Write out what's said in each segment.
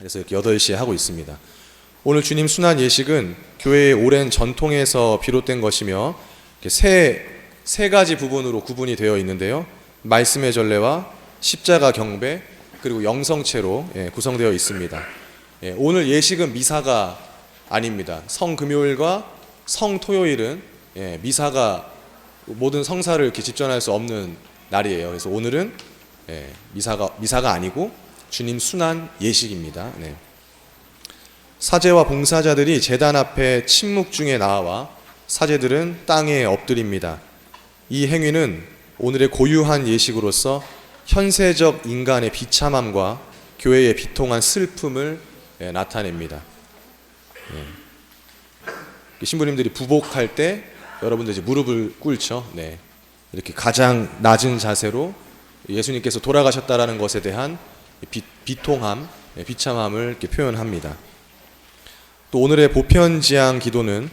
그래서 이렇게 8시에 하고 있습니다. 오늘 주님 순환 예식은 교회의 오랜 전통에서 비롯된 것이며 세 가지 부분으로 구분이 되어 있는데요. 말씀의 전례와 십자가 경배 그리고 영성체로 구성되어 있습니다. 오늘 예식은 미사가 아닙니다. 성금요일과 성토요일은 미사가 모든 성사를 이렇게 집전할 수 없는 날이에요. 그래서 오늘은 미사가 아니고 주님 순환 예식입니다. 사제와 봉사자들이 제단 앞에 침묵 중에 나와 사제들은 땅에 엎드립니다. 이 행위는 오늘의 고유한 예식으로서 현세적 인간의 비참함과 교회의 비통한 슬픔을 나타냅니다. 신부님들이 부복할 때 여러분들 이제 무릎을 꿇죠. 이렇게 가장 낮은 자세로 예수님께서 돌아가셨다라는 것에 대한 비통함, 비참함을 이렇게 표현합니다. 또 오늘의 보편지향 기도는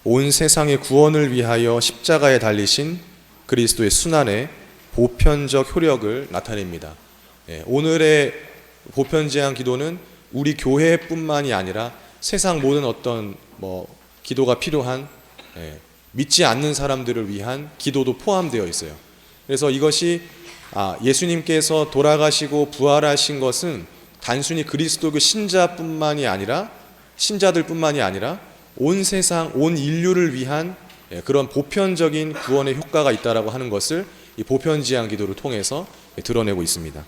온 세상의 구원을 위하여 십자가에 달리신 그리스도의 순환의 보편적 효력을 나타냅니다. 오늘의 보편지향 기도는 우리 교회뿐만이 아니라 세상 모든 어떤 기도가 필요한 믿지 않는 사람들을 위한 기도도 포함되어 있어요. 그래서 이것이 예수님께서 돌아가시고 부활하신 것은 단순히 그리스도교 신자들뿐만이 아니라 온 세상, 온 인류를 위한 그런 보편적인 구원의 효과가 있다라고 하는 것을 이 보편지향 기도를 통해서 드러내고 있습니다.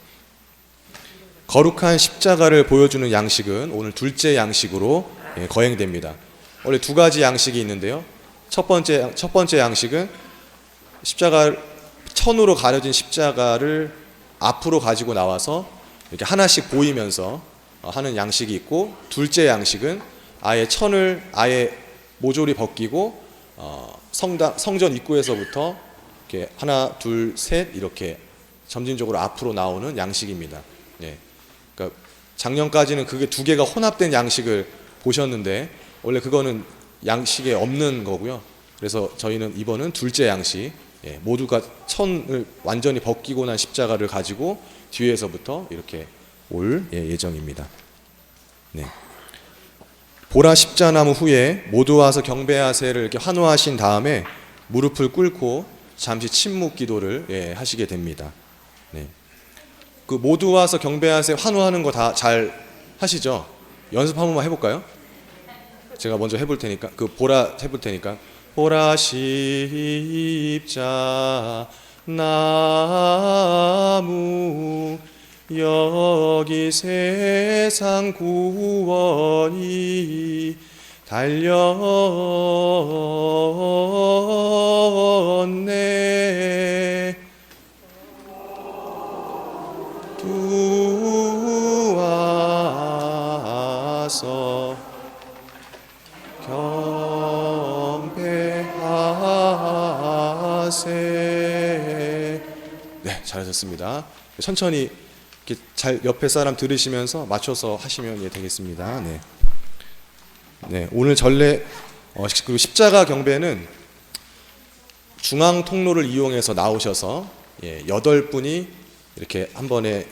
거룩한 십자가를 보여주는 양식은 오늘 둘째 양식으로 거행됩니다. 원래 두 가지 양식이 있는데요. 첫 번째 양식은 천으로 가려진 십자가를 앞으로 가지고 나와서 이렇게 하나씩 보이면서 하는 양식이 있고, 둘째 양식은 아예 천을 아예 모조리 벗기고 성전 입구에서부터 이렇게 하나, 둘, 셋 이렇게 점진적으로 앞으로 나오는 양식입니다. 그러니까 작년까지는 그게 두 개가 혼합된 양식을 보셨는데 원래 그거는 양식에 없는 거고요. 그래서 저희는 이번은 둘째 양식, 모두가 천을 완전히 벗기고 난 십자가를 가지고 뒤에서부터 이렇게 올 예정입니다. 보라 십자나무 후에 모두 와서 경배하세를 이렇게 환호하신 다음에 무릎을 꿇고 잠시 침묵 기도를 하시게 됩니다. 그 모두 와서 경배하세 환호하는 거 다 잘 하시죠? 연습 한 번만 해볼까요? 제가 먼저 해볼 테니까 보라 해볼 테니까 보라 십자나무 여기 세상 구원이 달렸네 두 와서 경배하세. 잘하셨습니다. 천천히 이렇게 잘 옆에 사람 들으시면서 맞춰서 하시면 되겠습니다. 오늘 전례 그리고 십자가 경배는 중앙 통로를 이용해서 나오셔서 8분이 이렇게 한 번에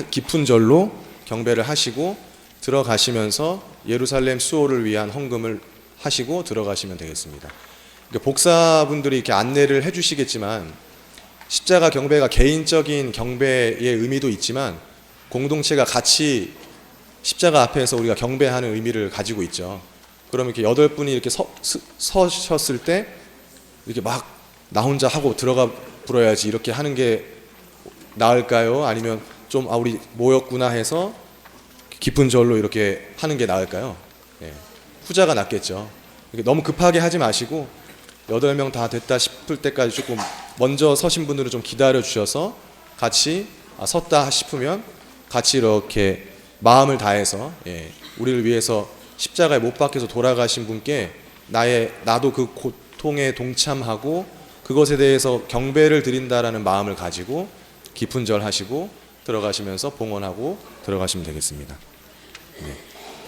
깊은 절로 경배를 하시고 들어가시면서 예루살렘 수호를 위한 헌금을 하시고 들어가시면 되겠습니다. 복사분들이 이렇게 안내를 해주시겠지만 십자가 경배가 개인적인 경배의 의미도 있지만 공동체가 같이 십자가 앞에서 우리가 경배하는 의미를 가지고 있죠. 그러면 이렇게 8분이 이렇게 서셨을 때 이렇게 막 나 혼자 하고 들어가 불어야지 이렇게 하는 게 나을까요? 아니면 좀 우리 모였구나 해서 깊은 절로 이렇게 하는 게 나을까요? 후자가 낫겠죠. 너무 급하게 하지 마시고 8명 다 됐다 싶을 때까지 조금 먼저 서신 분들은 좀 기다려 주셔서 같이 섰다 싶으면 같이 이렇게 마음을 다해서 우리를 위해서 십자가에 못 박혀서 돌아가신 분께 나도 그 고통에 동참하고 그것에 대해서 경배를 드린다라는 마음을 가지고 깊은 절 하시고 들어가시면서 봉헌하고 들어가시면 되겠습니다.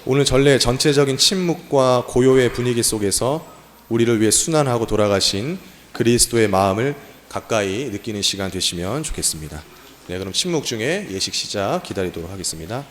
오늘 전례 전체적인 침묵과 고요의 분위기 속에서 우리를 위해 순환하고 돌아가신 그리스도의 마음을 가까이 느끼는 시간 되시면 좋겠습니다. 그럼 침묵 중에 예식 시작 기다리도록 하겠습니다.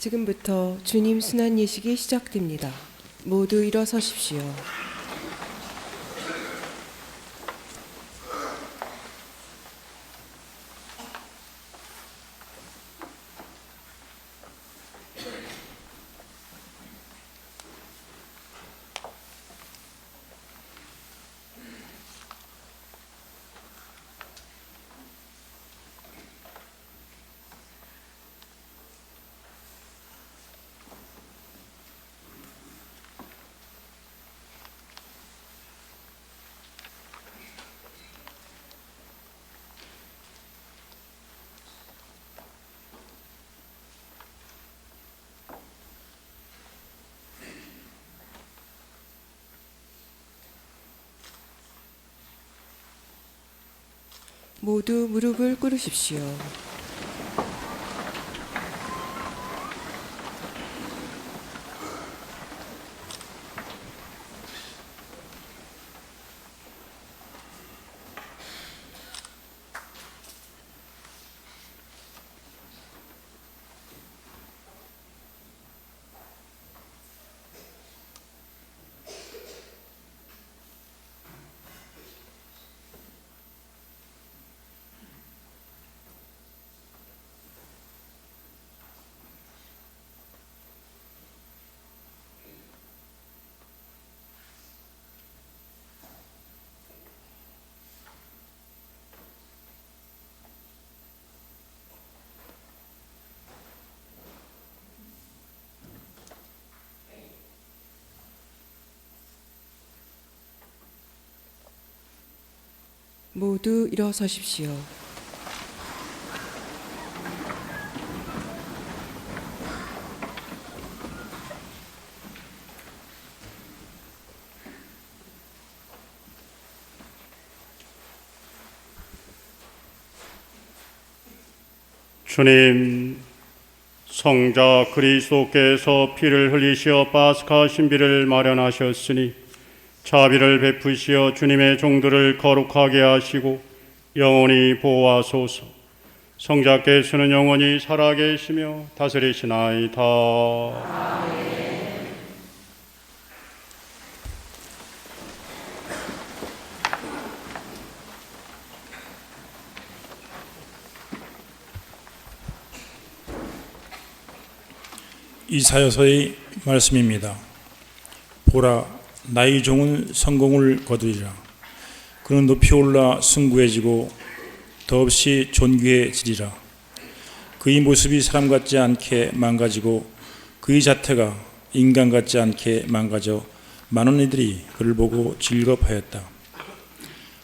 지금부터 주님 순환 예식이 시작됩니다. 모두 일어서십시오. 모두 무릎을 꿇으십시오. 모두 일어서십시오. 주님, 성자 그리스도께서 피를 흘리시어 파스카 신비를 마련하셨으니 자비를 베푸시어 주님의 종들을 거룩하게 하시고 영원히 보호하소서. 성자께서는 영원히 살아계시며 다스리시나이다. 이사야서의 말씀입니다. 보라, 나의 종은 성공을 거두리라. 그는 높이 올라 숭고해지고 더없이 존귀해지리라. 그의 모습이 사람 같지 않게 망가지고 그의 자태가 인간 같지 않게 망가져 많은 이들이 그를 보고 즐겁하였다.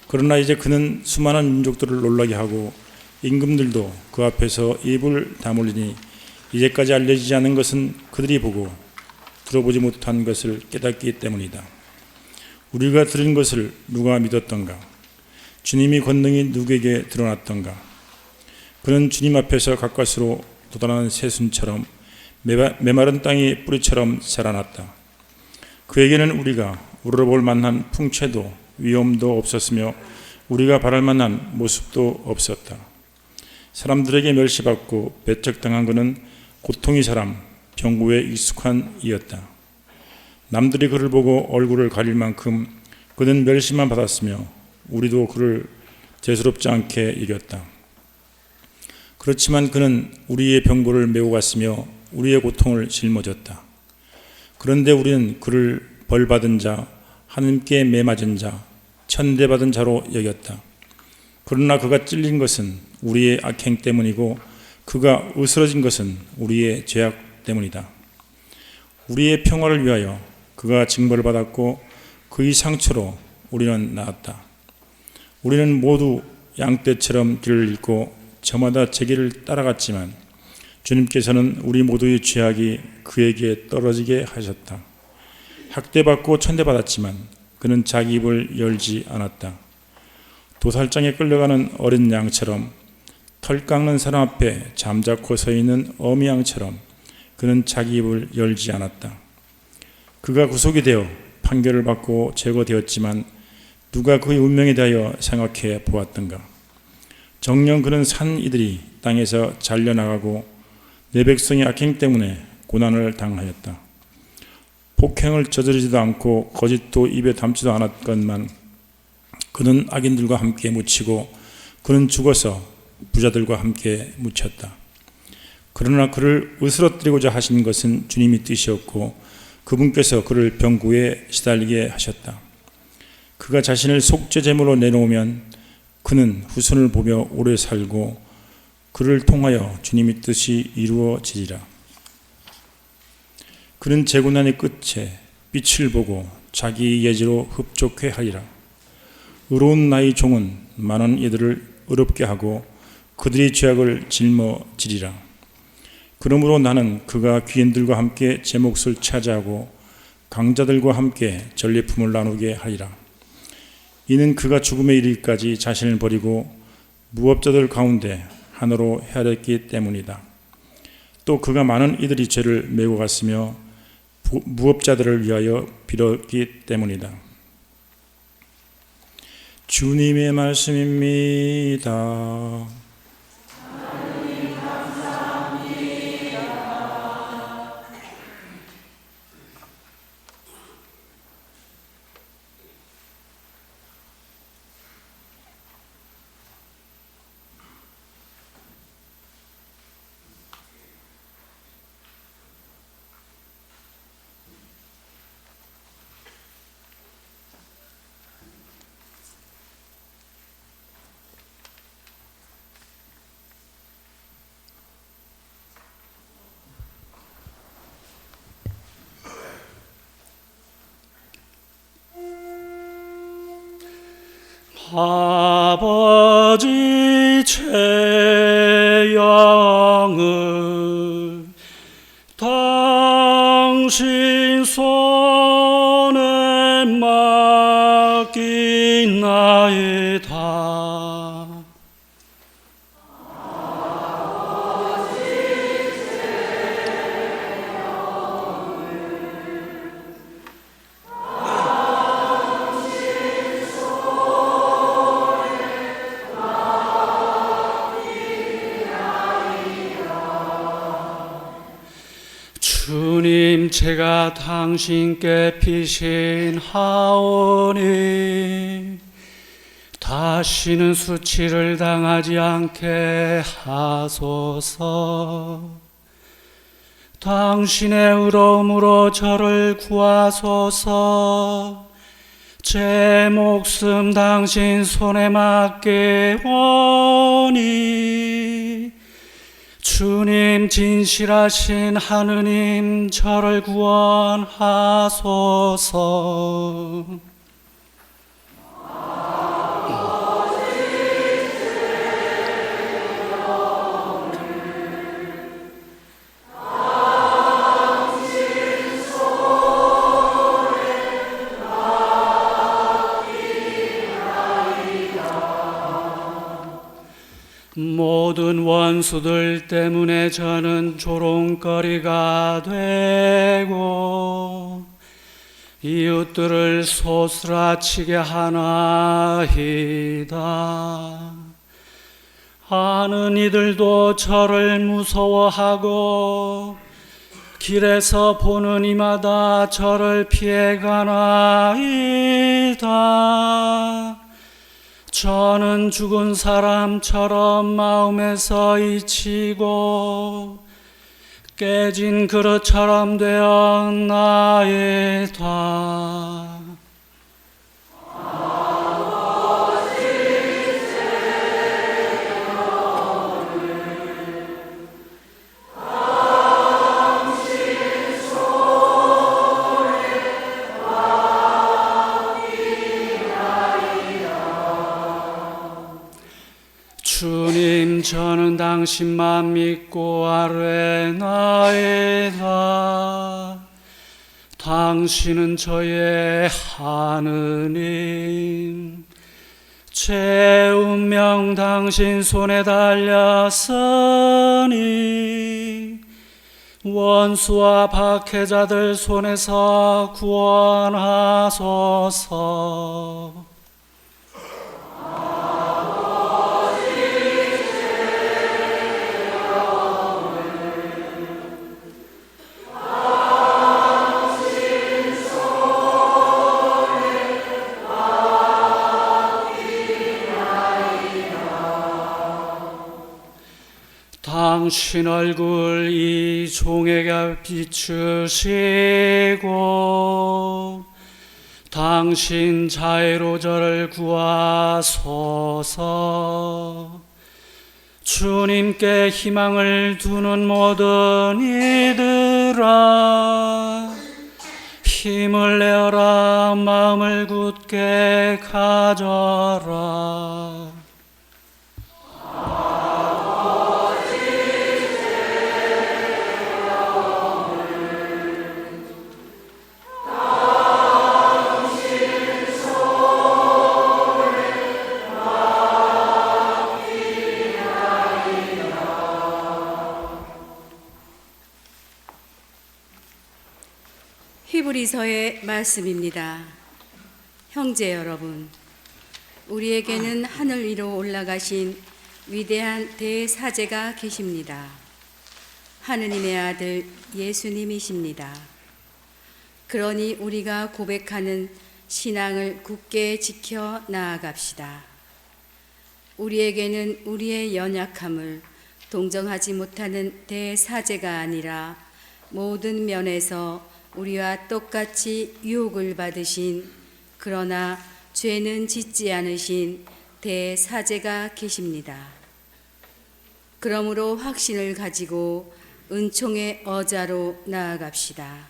그러나 이제 그는 수많은 민족들을 놀라게 하고 임금들도 그 앞에서 입을 다물리니 이제까지 알려지지 않은 것은 그들이 보고 들어보지 못한 것을 깨닫기 때문이다. 우리가 들은 것을 누가 믿었던가? 주님이 권능이 누구에게 드러났던가? 그는 주님 앞에서 가까스로 돋아나는 새순처럼 메마른 땅의 뿌리처럼 자라났다. 그에게는 우리가 우러러볼 만한 풍채도 위엄도 없었으며 우리가 바랄 만한 모습도 없었다. 사람들에게 멸시받고 배척당한 그는 고통의 사람, 병고에 익숙한 이였다. 남들이 그를 보고 얼굴을 가릴 만큼 그는 멸시만 받았으며 우리도 그를 대수롭지 않게 여겼다. 그렇지만 그는 우리의 병고를 메고 갔으며 우리의 고통을 짊어졌다. 그런데 우리는 그를 벌받은 자, 하나님께 매맞은 자, 천대받은 자로 여겼다. 그러나 그가 찔린 것은 우리의 악행 때문이고 그가 으스러진 것은 우리의 죄악 때문이다. 우리의 평화를 위하여 그가 징벌을 받았고 그의 상처로 우리는 나았다. 우리는 모두 양떼처럼 길을 잃고 저마다 제 길을 따라갔지만 주님께서는 우리 모두의 죄악이 그에게 떨어지게 하셨다. 학대받고 천대받았지만 그는 자기 입을 열지 않았다. 도살장에 끌려가는 어린 양처럼 털 깎는 사람 앞에 잠자코 서 있는 어미 양처럼 그는 자기 입을 열지 않았다. 그가 구속이 되어 판결을 받고 제거되었지만 누가 그의 운명에 대하여 생각해 보았던가? 정녕 그는 산 이들이 땅에서 잘려나가고 내 백성이 악행 때문에 고난을 당하였다. 폭행을 저지르지도 않고 거짓도 입에 담지도 않았건만 그는 악인들과 함께 묻히고 그는 죽어서 부자들과 함께 묻혔다. 그러나 그를 으스러뜨리고자 하신 것은 주님의 뜻이었고 그분께서 그를 병구에 시달리게 하셨다. 그가 자신을 속죄 제물로 내놓으면 그는 후손을 보며 오래 살고 그를 통하여 주님의 뜻이 이루어지리라. 그는 재고난의 끝에 빛을 보고 자기 예지로 흡족해 하리라. 의로운 나의 종은 많은 이들을 의롭게 하고 그들의 죄악을 짊어지리라. 그러므로 나는 그가 귀인들과 함께 제 몫을 차지하고 강자들과 함께 전리품을 나누게 하리라. 이는 그가 죽음에 이르기까지 자신을 버리고 무업자들 가운데 하나로 헤아렸기 때문이다. 또 그가 많은 이들이 죄를 메고 갔으며 무업자들을 위하여 빌었기 때문이다. 주님의 말씀입니다. 아버지 제 영을 당신 손에 맡기나이다. 주님, 제가 당신께 피신하오니 다시는 수치를 당하지 않게 하소서. 당신의 의로움으로 저를 구하소서. 제 목숨 당신 손에 맡기오니 주님, 진실하신 하느님, 저를 구원하소서. 모든 원수들 때문에 저는 조롱거리가 되고 이웃들을 소스라치게 하나이다. 아는 이들도 저를 무서워하고 길에서 보는 이마다 저를 피해가나이다. 저는 죽은 사람처럼 마음에서 잊히고 깨진 그릇처럼 되었나이다. 주님, 저는 당신만 믿고 아뢰나이다. 당신은 저의 하느님, 제 운명 당신 손에 달렸으니 원수와 박해자들 손에서 구원하소서. 당신 얼굴 이 종에게 비추시고 당신 자애로 저를 구하소서. 주님께 희망을 두는 모든 이들아, 힘을 내어라. 마음을 굳게 가져라. 히브리서의 말씀입니다. 형제 여러분, 우리에게는 하늘 위로 올라가신 위대한 대사제가 계십니다. 하느님의 아들 예수님이십니다. 그러니 우리가 고백하는 신앙을 굳게 지켜 나아갑시다. 우리에게는 우리의 연약함을 동정하지 못하는 대사제가 아니라 모든 면에서 우리와 똑같이 유혹을 받으신, 그러나 죄는 짓지 않으신 대사제가 계십니다. 그러므로 확신을 가지고 은총의 어자로 나아갑시다.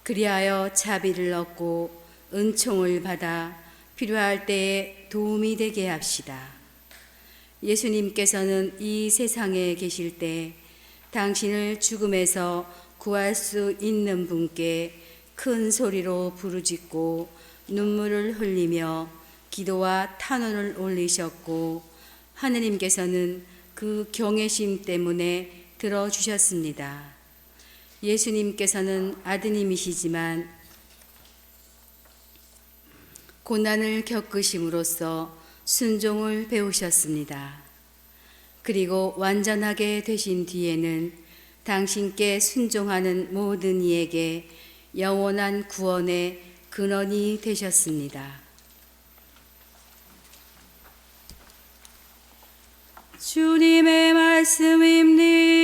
그리하여 자비를 얻고 은총을 받아 필요할 때에 도움이 되게 합시다. 예수님께서는 이 세상에 계실 때 당신을 죽음에서 구할 수 있는 분께 큰 소리로 부르짖고 눈물을 흘리며 기도와 탄원을 올리셨고, 하느님께서는 그 경외심 때문에 들어주셨습니다. 예수님께서는 아드님이시지만 고난을 겪으심으로써 순종을 배우셨습니다. 그리고 완전하게 되신 뒤에는 당신께 순종하는 모든 이에게 영원한 구원의 근원이 되셨습니다. 주님의 말씀입니다.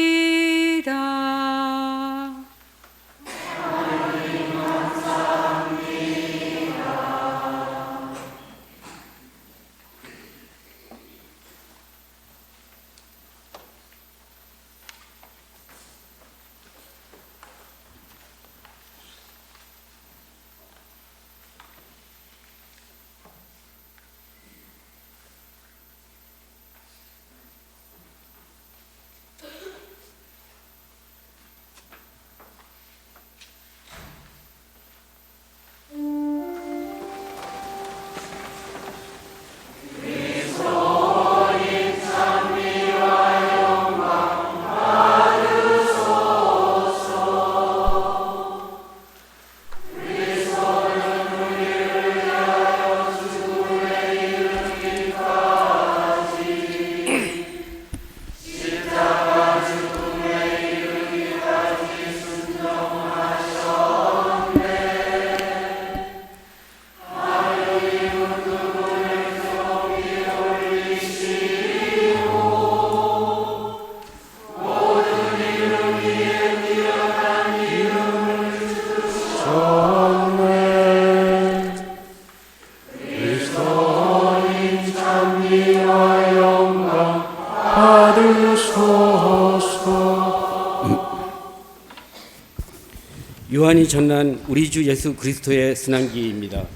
요한이 전한 우리 주 예수 그리스도의 순환기입니다.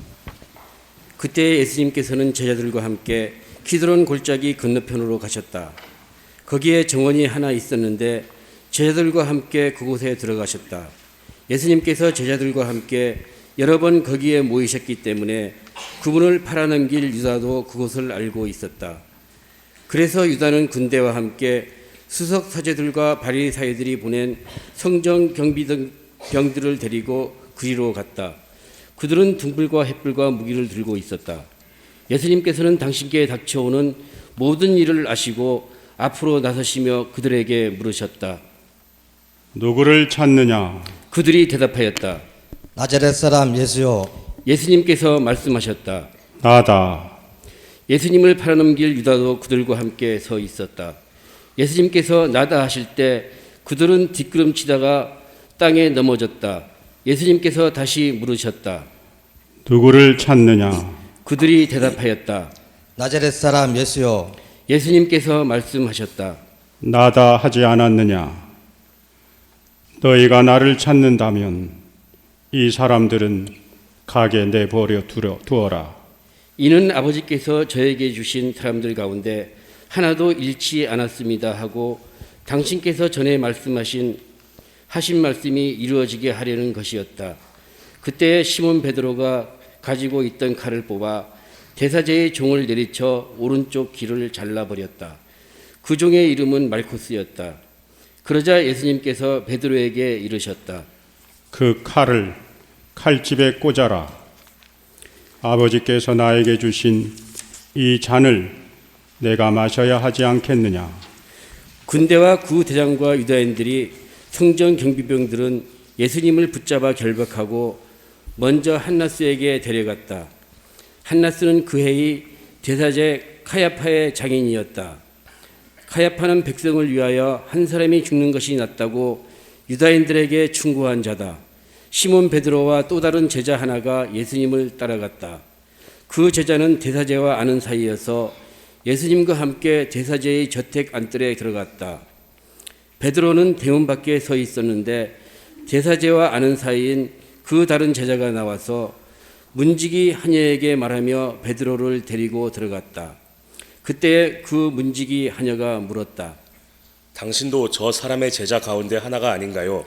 그때 예수님께서는 제자들과 함께 키드론 골짜기 건너편으로 가셨다. 거기에 정원이 하나 있었는데 제자들과 함께 그곳에 들어가셨다. 예수님께서 제자들과 함께 여러 번 거기에 모이셨기 때문에 그분을 팔아넘길 유다도 그곳을 알고 있었다. 그래서 유다는 군대와 함께 수석 사제들과 바리사이들이 보낸 성전 경비병들을 데리고 그리로 갔다. 그들은 등불과 횃불과 무기를 들고 있었다. 예수님께서는 당신께 닥쳐오는 모든 일을 아시고 앞으로 나서시며 그들에게 물으셨다. 누구를 찾느냐? 그들이 대답하였다. 나자렛 사람 예수요. 예수님께서 말씀하셨다. 나다. 예수님을 팔아넘길 유다도 그들과 함께 서 있었다. 예수님께서 나다 하실 때 그들은 뒷걸음치다가 땅에 넘어졌다. 예수님께서 다시 물으셨다. 누구를 찾느냐? 그들이 대답하였다. 나자렛 사람 예수여, 예수님께서 말씀하셨다. 나다 하지 않았느냐? 너희가 나를 찾는다면 이 사람들은 가게 내버려 두어라. 이는 아버지께서 저에게 주신 사람들 가운데 하나도 잃지 않았습니다 하고 당신께서 전에 하신 말씀이 이루어지게 하려는 것이었다. 그때 시몬 베드로가 가지고 있던 칼을 뽑아 대사제의 종을 내리쳐 오른쪽 귀를 잘라버렸다. 그 종의 이름은 말코스였다. 그러자 예수님께서 베드로에게 이르셨다. 그 칼을 칼집에 꽂아라. 아버지께서 나에게 주신 이 잔을 내가 마셔야 하지 않겠느냐? 군대와 구대장과 유다인들이 성전 경비병들은 예수님을 붙잡아 결박하고 먼저 한나스에게 데려갔다. 한나스는 그 해의 대사제 카야파의 장인이었다. 카야파는 백성을 위하여 한 사람이 죽는 것이 낫다고 유다인들에게 충고한 자다. 시몬 베드로와 또 다른 제자 하나가 예수님을 따라갔다. 그 제자는 대사제와 아는 사이여서 예수님과 함께 대사제의 저택 안뜰에 들어갔다. 베드로는 대문 밖에 서 있었는데 대사제와 아는 사이인 그 다른 제자가 나와서 문지기 하녀에게 말하며 베드로를 데리고 들어갔다. 그때 그 문지기 하녀가 물었다. 당신도 저 사람의 제자 가운데 하나가 아닌가요?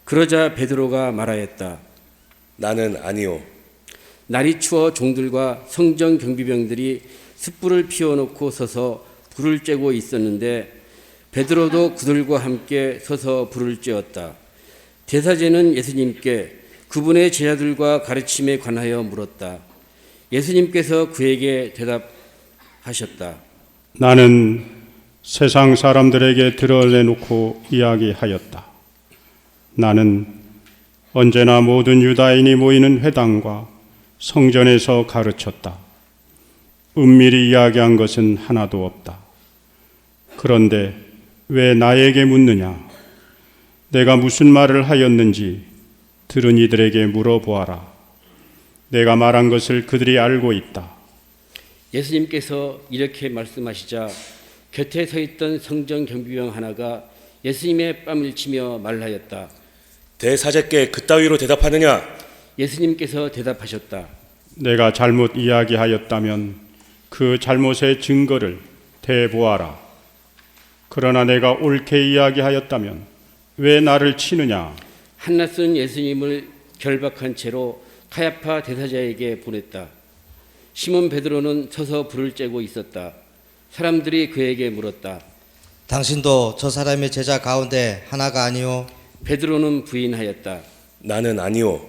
그러자 베드로가 말하였다. 나는 아니요. 날이 추워 종들과 성전 경비병들이 숯불을 피워놓고 서서 불을 쬐고 있었는데 베드로도 그들과 함께 서서 불을 쬐었다. 대사제는 예수님께 그분의 제자들과 가르침에 관하여 물었다. 예수님께서 그에게 대답하셨다. 나는 세상 사람들에게 드러내놓고 이야기하였다. 나는 언제나 모든 유다인이 모이는 회당과 성전에서 가르쳤다. 은밀히 이야기한 것은 하나도 없다. 그런데 왜 나에게 묻느냐? 내가 무슨 말을 하였는지 들은 이들에게 물어보아라. 내가 말한 것을 그들이 알고 있다. 예수님께서 이렇게 말씀하시자 곁에 서 있던 성전 경비병 하나가 예수님의 뺨을 치며 말하였다. 대사제께 그따위로 대답하느냐? 예수님께서 대답하셨다. 내가 잘못 이야기하였다면 그 잘못의 증거를 대보아라. 그러나 내가 옳게 이야기하였다면 왜 나를 치느냐? 한나스는 예수님을 결박한 채로 카야파 대사자에게 보냈다. 시몬 베드로는 서서 불을 쬐고 있었다. 사람들이 그에게 물었다. 당신도 저 사람의 제자 가운데 하나가 아니오? 베드로는 부인하였다. 나는 아니요.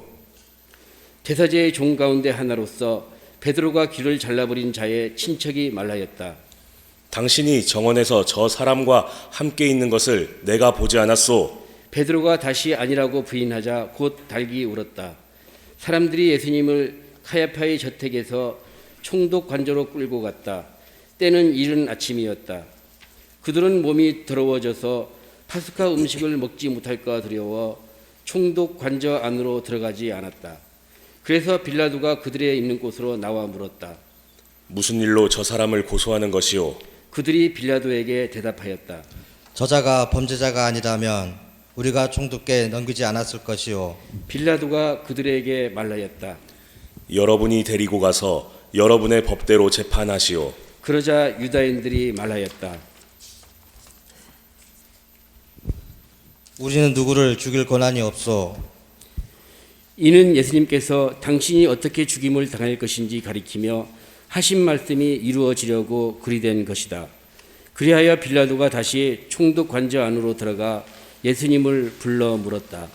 대사제의 종 가운데 하나로서 베드로가 귀를 잘라버린 자의 친척이 말하였다. 당신이 정원에서 저 사람과 함께 있는 것을 내가 보지 않았소. 베드로가 다시 아니라고 부인하자 곧 달기 울었다. 사람들이 예수님을 카야파의 저택에서 총독 관저로 끌고 갔다. 때는 이른 아침이었다. 그들은 몸이 더러워져서 파스카 음식을 먹지 못할까 두려워 총독 관저 안으로 들어가지 않았다. 그래서 빌라도가 그들의 있는 곳으로 나와 물었다. 무슨 일로 저 사람을 고소하는 것이오? 그들이 빌라도에게 대답하였다. 저자가 범죄자가 아니라면 우리가 총독께 넘기지 않았을 것이오. 빌라도가 그들에게 말하였다. 여러분이 데리고 가서 여러분의 법대로 재판하시오. 그러자 유다인들이 말하였다. 우리는 누구를 죽일 권한이 없소. 이는 예수님께서 당신이 어떻게 죽임을 당할 것인지 가리키며 하신 말씀이 이루어지려고 그리 된 것이다. 그리하여 빌라도가 다시 총독 관저 안으로 들어가 예수님을 불러 물었다.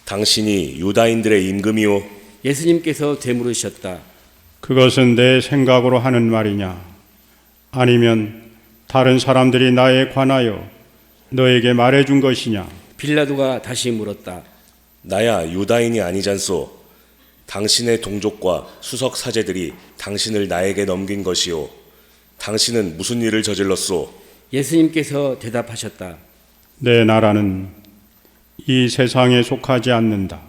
당신이 유다인들의 임금이오? 예수님께서 되물으셨다. 그것은 내 생각으로 하는 말이냐? 아니면 다른 사람들이 나에 관하여 너에게 말해준 것이냐? 빌라도가 다시 물었다. 나야 유다인이 아니잖소. 당신의 동족과 수석 사제들이 당신을 나에게 넘긴 것이오. 당신은 무슨 일을 저질렀소? 예수님께서 대답하셨다. 내 나라는 이 세상에 속하지 않는다.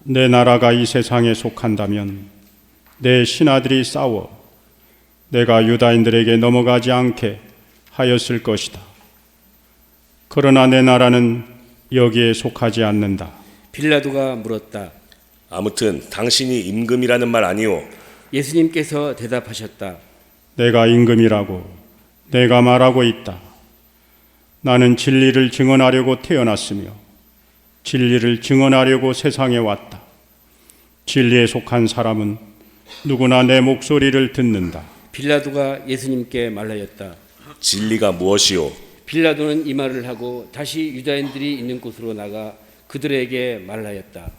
내 나라가 이 세상에 속한다면 내 신하들이 싸워 내가 유다인들에게 넘어가지 않게 하였을 것이다. 그러나 내 나라는 여기에 속하지 않는다. 빌라도가 물었다. 아무튼 당신이 임금이라는 말 아니오. 예수님께서 대답하셨다. 내가 임금이라고 내가 말하고 있다. 나는 진리를 증언하려고 태어났으며 진리를 증언하려고 세상에 왔다. 진리에 속한 사람은 누구나 내 목소리를 듣는다. 빌라도가 예수님께 말하였다. 진리가 무엇이오? 빌라도는 이 말을 하고 다시 유다인들이 있는 곳으로 나가 그들에게 말하였다.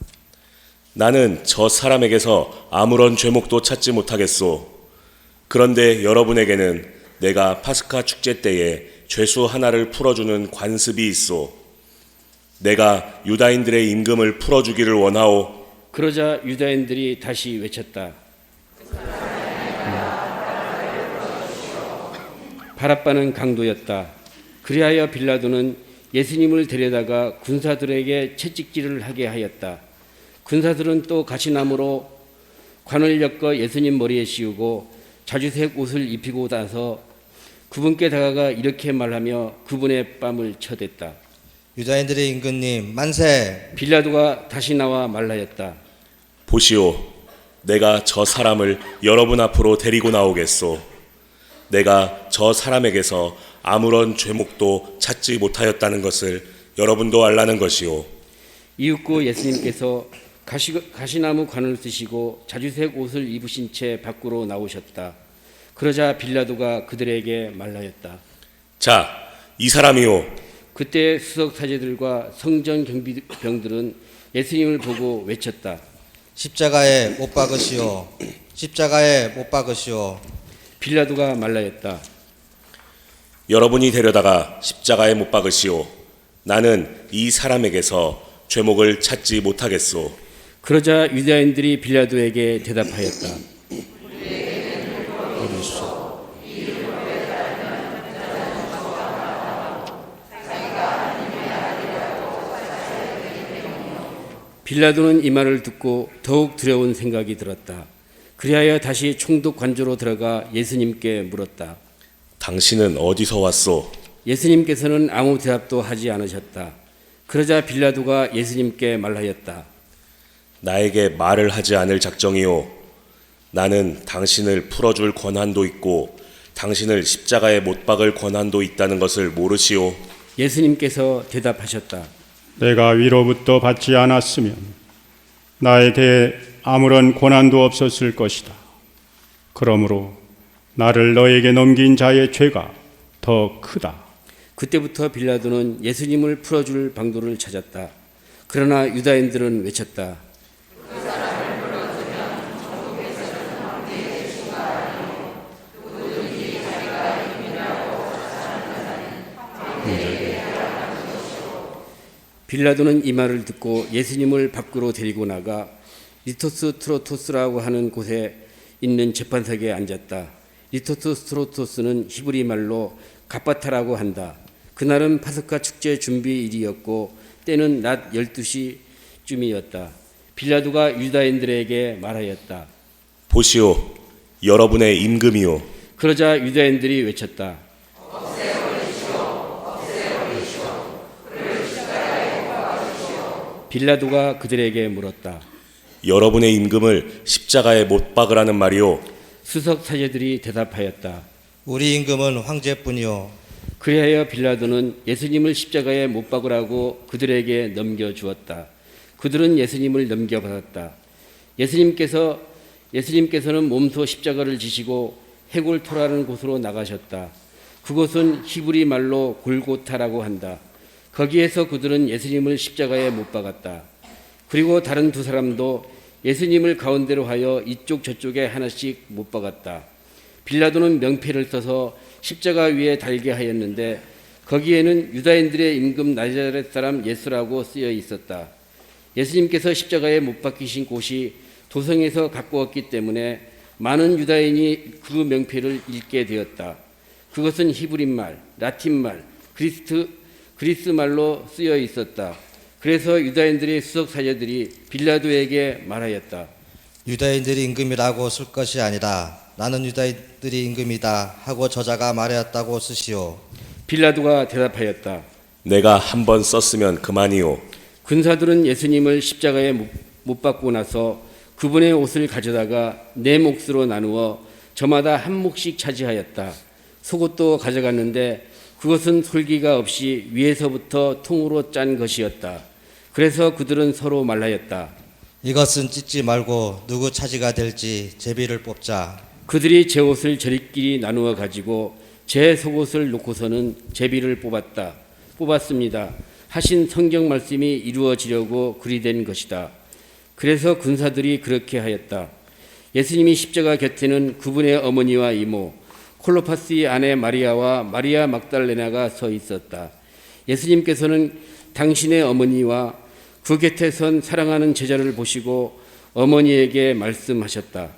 나는 저 사람에게서 아무런 죄목도 찾지 못하겠소. 그런데 여러분에게는 내가 파스카 축제 때에 죄수 하나를 풀어주는 관습이 있소. 내가 유다인들의 임금을 풀어주기를 원하오. 그러자 유다인들이 다시 외쳤다. 바랍바는 강도였다. 그리하여 빌라도는 예수님을 데려다가 군사들에게 채찍질을 하게 하였다. 군사들은 또 가시나무로 관을 엮어 예수님 머리에 씌우고 자주색 옷을 입히고 나서 그분께 다가가 이렇게 말하며 그분의 뺨을 쳐댔다. 유다인들의 임금님 만세. 빌라도가 다시 나와 말하였다. 보시오, 내가 저 사람을 여러분 앞으로 데리고 나오겠소. 내가 저 사람에게서 아무런 죄목도 찾지 못하였다는 것을 여러분도 알라는 것이오. 이윽고 예수님께서 가시나무 관을 쓰시고 자주색 옷을 입으신 채 밖으로 나오셨다. 그러자 빌라도가 그들에게 말하였다. 자, 이 사람이오. 그때 수석 사제들과 성전 경비병들은 예수님을 보고 외쳤다. 십자가에 못 박으시오. 십자가에 못 박으시오. 빌라도가 말하였다. 여러분이 데려다가 십자가에 못 박으시오. 나는 이 사람에게서 죄목을 찾지 못하겠소. 그러자 유다인들이 빌라도에게 대답하였다. 빌라도는 이 말을 듣고 더욱 두려운 생각이 들었다. 그리하여 다시 총독 관저로 들어가 예수님께 물었다. 당신은 어디서 왔소? 예수님께서는 아무 대답도 하지 않으셨다. 그러자 빌라도가 예수님께 말하였다. 나에게 말을 하지 않을 작정이오. 나는 당신을 풀어줄 권한도 있고 당신을 십자가에 못 박을 권한도 있다는 것을 모르시오. 예수님께서 대답하셨다. 내가 위로부터 받지 않았으면 나에 대해 아무런 권한도 없었을 것이다. 그러므로 나를 너에게 넘긴 자의 죄가 더 크다. 그때부터 빌라도는 예수님을 풀어줄 방도를 찾았다. 그러나 유다인들은 외쳤다. 빌라도는 이 말을 듣고 예수님을 밖으로 데리고 나가 리토스 트로토스라고 하는 곳에 있는 재판석에 앉았다. 리토스 트로토스는 히브리 말로 갑바타라고 한다. 그날은 파스카 축제 준비일이었고 때는 낮 12시쯤이었다. 빌라도가 유다인들에게 말하였다. 보시오, 여러분의 임금이오. 그러자 유다인들이 외쳤다. 빌라도가 그들에게 물었다. 여러분의 임금을 십자가에 못 박으라는 말이오. 수석 사제들이 대답하였다. 우리 임금은 황제뿐이요. 그리하여 빌라도는 예수님을 십자가에 못 박으라고 그들에게 넘겨주었다. 그들은 예수님을 넘겨받았다. 예수님께서는 몸소 십자가를 지시고 해골토라는 곳으로 나가셨다. 그곳은 히브리 말로 골고타라고 한다. 거기에서 그들은 예수님을 십자가에 못 박았다. 그리고 다른 두 사람도 예수님을 가운데로 하여 이쪽 저쪽에 하나씩 못 박았다. 빌라도는 명패를 써서 십자가 위에 달게 하였는데 거기에는 유다인들의 임금 나자렛 사람 예수라고 쓰여 있었다. 예수님께서 십자가에 못 박히신 곳이 도성에서 가까웠기 때문에 많은 유다인이 그 명패를 읽게 되었다. 그것은 히브리 말, 라틴 말, 그리스 말로 쓰여 있었다. 그래서 유다인들의 수석 사제들이 빌라도에게 말하였다. 유다인들이 임금이라고 쓸 것이 아니라 나는 유다인들이 임금이다 하고 저자가 말하였다고 쓰시오. 빌라도가 대답하였다. 내가 한 번 썼으면 그만이오. 군사들은 예수님을 십자가에 못 박고 나서 그분의 옷을 가져다가 네 몫으로 나누어 저마다 한 몫씩 차지하였다. 속옷도 가져갔는데 그것은 솔기가 없이 위에서부터 통으로 짠 것이었다. 그래서 그들은 서로 말하였다. 이것은 찢지 말고 누구 차지가 될지 제비를 뽑자. 그들이 제 옷을 저리끼리 나누어 가지고 제 속옷을 놓고서는 제비를 뽑았습니다. 하신 성경 말씀이 이루어지려고 그리 된 것이다. 그래서 군사들이 그렇게 하였다. 예수님이 십자가 곁에는 그분의 어머니와 이모, 콜로파스의 아내 마리아와 마리아 막달레나가 서 있었다. 예수님께서는 당신의 어머니와 그 곁에 선 사랑하는 제자를 보시고 어머니에게 말씀하셨다.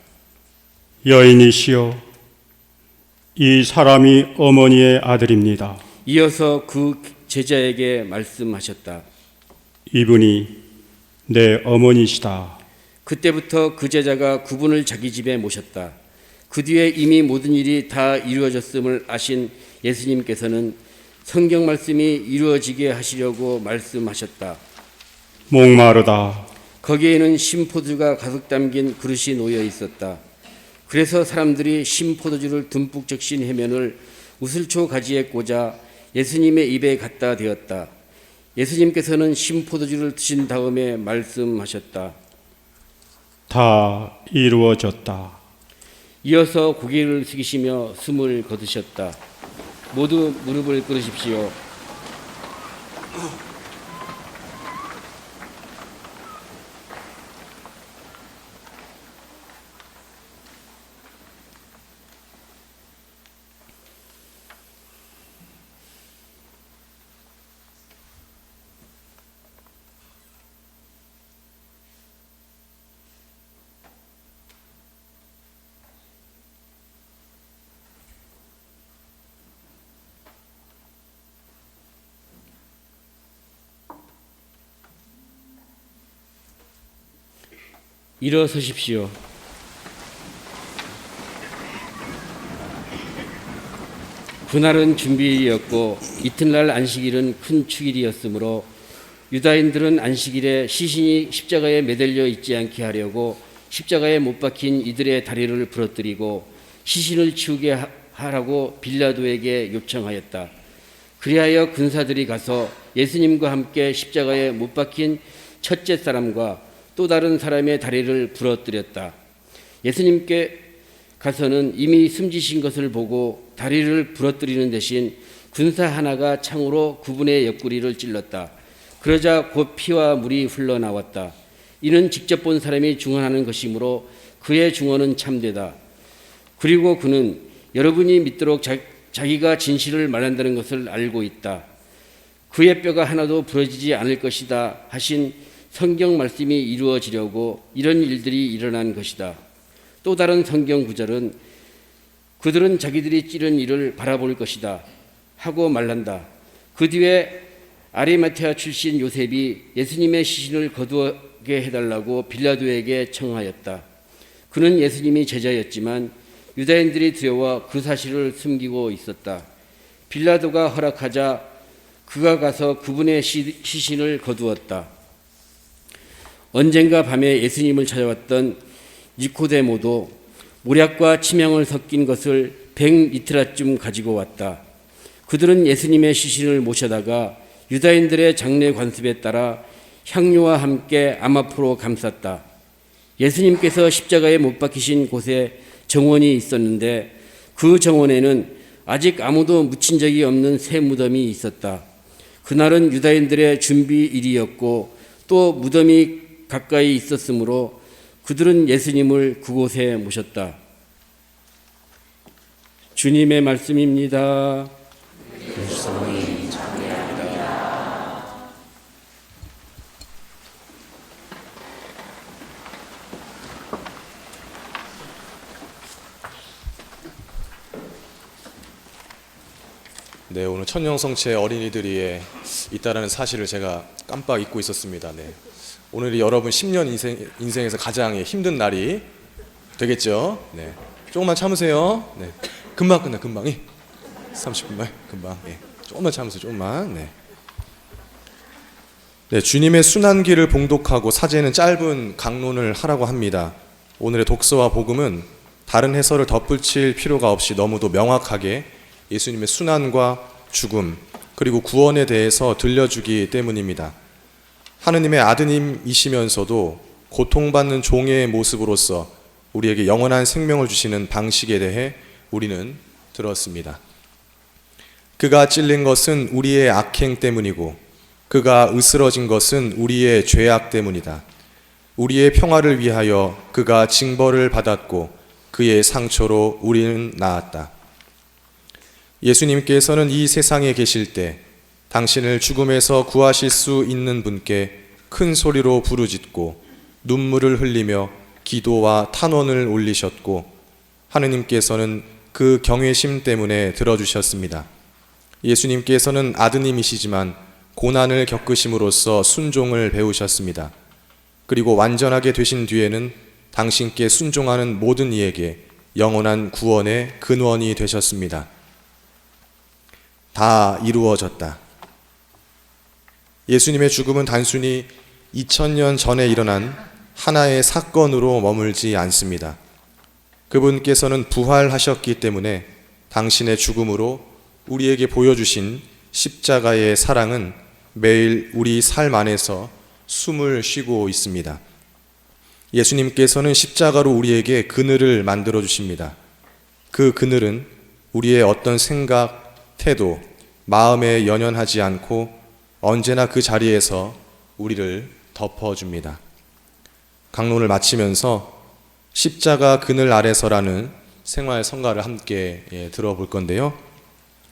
여인이시여, 이 사람이 어머니의 아들입니다. 이어서 그 제자에게 말씀하셨다. 이분이 내 어머니시다. 그때부터 그 제자가 그분을 자기 집에 모셨다. 그 뒤에 이미 모든 일이 다 이루어졌음을 아신 예수님께서는 성경 말씀이 이루어지게 하시려고 말씀하셨다. 목마르다. 거기에는 신포도주가 가득 담긴 그릇이 놓여 있었다. 그래서 사람들이 신포도주를 듬뿍 적신 해면을 우슬초 가지에 꽂아 예수님의 입에 갖다 대었다. 예수님께서는 신포도주를 드신 다음에 말씀하셨다. 다 이루어졌다. 이어서 고개를 숙이시며 숨을 거두셨다. 모두 무릎을 꿇으십시오. 일어서십시오. 그날은 준비일이었고 이튿날 안식일은 큰 축일이었으므로 유다인들은 안식일에 시신이 십자가에 매달려 있지 않게 하려고 십자가에 못 박힌 이들의 다리를 부러뜨리고 시신을 치우게 하라고 빌라도에게 요청하였다. 그리하여 군사들이 가서 예수님과 함께 십자가에 못 박힌 첫째 사람과 또 다른 사람의 다리를 부러뜨렸다. 예수님께 가서는 이미 숨지신 것을 보고 다리를 부러뜨리는 대신 군사 하나가 창으로 그분의 옆구리를 찔렀다. 그러자 곧 피와 물이 흘러나왔다. 이는 직접 본 사람이 증언하는 것이므로 그의 증언은 참되다. 그리고 그는 여러분이 믿도록 자기가 진실을 말한다는 것을 알고 있다. 그의 뼈가 하나도 부러지지 않을 것이다 하신 성경 말씀이 이루어지려고 이런 일들이 일어난 것이다. 또 다른 성경 구절은 그들은 자기들이 찌른 일을 바라볼 것이다 하고 말한다. 그 뒤에 아리마테아 출신 요셉이 예수님의 시신을 거두게 해달라고 빌라도에게 청하였다. 그는 예수님이 제자였지만 유다인들이 두려워 그 사실을 숨기고 있었다. 빌라도가 허락하자 그가 가서 그분의 시신을 거두었다. 언젠가 밤에 예수님을 찾아왔던 니코데모도 모략과 침향을 섞인 것을 100리트라쯤 가지고 왔다. 그들은 예수님의 시신을 모셔다가 유다인들의 장례 관습에 따라 향료와 함께 암 앞으로 감쌌다. 예수님께서 십자가에 못 박히신 곳에 정원이 있었는데 그 정원에는 아직 아무도 묻힌 적이 없는 새 무덤이 있었다. 그날은 유다인들의 준비일이었고 또 무덤이 가까이 있었으므로 그들은 예수님을 그곳에 모셨다. 주님의 말씀입니다. 네, 오늘 천년성체 어린이들이 있다라는 사실을 제가 깜빡 잊고 있었습니다. 네. 오늘이 여러분 10년 인생에서 가장 힘든 날이 되겠죠. 네. 조금만 참으세요. 네. 금방 끝나, 금방. 30분만, 금방. 예. 조금만 참으세요, 조금만. 네. 네, 주님의 순환길을 봉독하고 사제는 짧은 강론을 하라고 합니다. 오늘의 독서와 복음은 다른 해설을 덧붙일 필요가 없이 너무도 명확하게 예수님의 순환과 죽음 그리고 구원에 대해서 들려주기 때문입니다. 하느님의 아드님이시면서도 고통받는 종의 모습으로서 우리에게 영원한 생명을 주시는 방식에 대해 우리는 들었습니다. 그가 찔린 것은 우리의 악행 때문이고 그가 으스러진 것은 우리의 죄악 때문이다. 우리의 평화를 위하여 그가 징벌을 받았고 그의 상처로 우리는 나았다. 예수님께서는 이 세상에 계실 때 당신을 죽음에서 구하실 수 있는 분께 큰 소리로 부르짖고 눈물을 흘리며 기도와 탄원을 올리셨고 하느님께서는 그 경외심 때문에 들어주셨습니다. 예수님께서는 아드님이시지만 고난을 겪으심으로써 순종을 배우셨습니다. 그리고 완전하게 되신 뒤에는 당신께 순종하는 모든 이에게 영원한 구원의 근원이 되셨습니다. 다 이루어졌다. 예수님의 죽음은 단순히 2000년 전에 일어난 하나의 사건으로 머물지 않습니다. 그분께서는 부활하셨기 때문에 당신의 죽음으로 우리에게 보여주신 십자가의 사랑은 매일 우리 삶 안에서 숨을 쉬고 있습니다. 예수님께서는 십자가로 우리에게 그늘을 만들어 주십니다. 그 그늘은 우리의 어떤 생각, 태도, 마음에 연연하지 않고 언제나 그 자리에서 우리를 덮어줍니다. 강론을 마치면서 십자가 그늘 아래서라는 생활 성가를 함께 들어볼 건데요.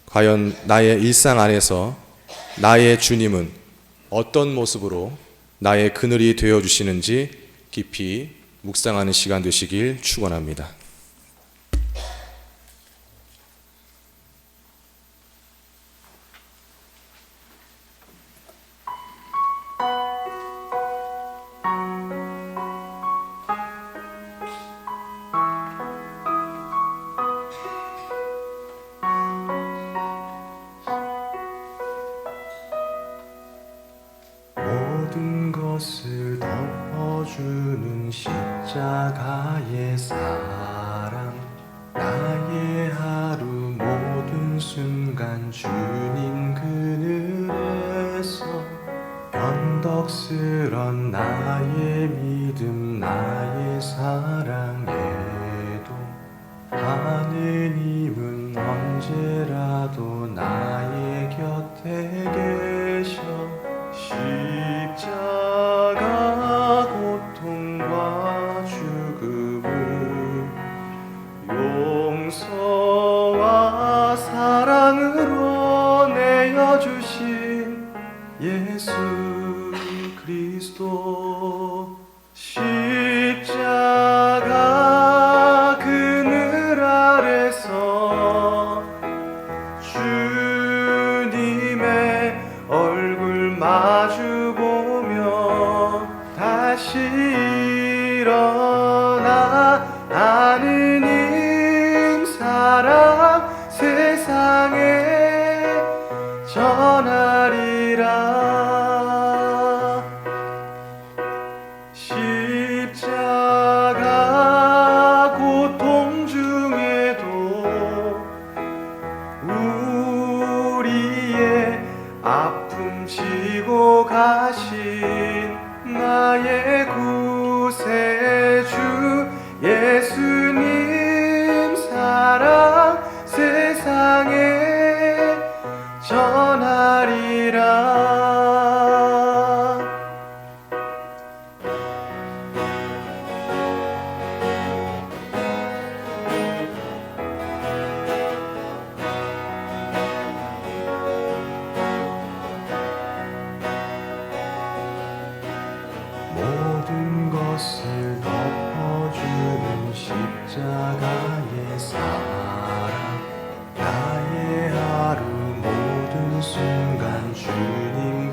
과연 나의 일상 안에서 나의 주님은 어떤 모습으로 나의 그늘이 되어주시는지 깊이 묵상하는 시간 되시길 축원합니다. 모든 것을 덮어주는 십자가의 사랑, 나의 하루 모든 순간 주님 그늘에서 변덕스런 나의 믿음, 나의 사랑에도 하느님은 언제라도 나의 곁에 계셔. 십자가 고통과 죽음을 용서와 사랑으로 내어주신 예수 그리스도. 십자가 그늘 아래서 주님의 얼굴 마주보며 다시 일어나 하느님 사랑 세상에 전하리라. 십자가 고통 중에도 우리의 아픔 지고 가신 나의 구세주 예수님 사랑 세상에 전하리라. 모든 것을 덮어주는 십자가의 사랑, 나의 하루 주님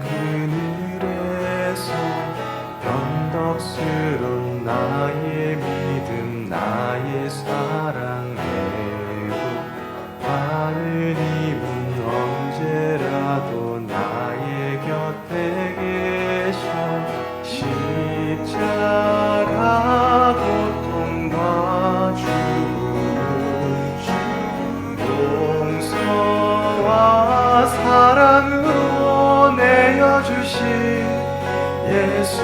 그늘에서 변덕스런 나의 믿음 나의 사랑 내고 하느님은 언제라도 나의 곁에 계셔 십자가 고통과 죽음 용서와 사랑으로 내어주신 예수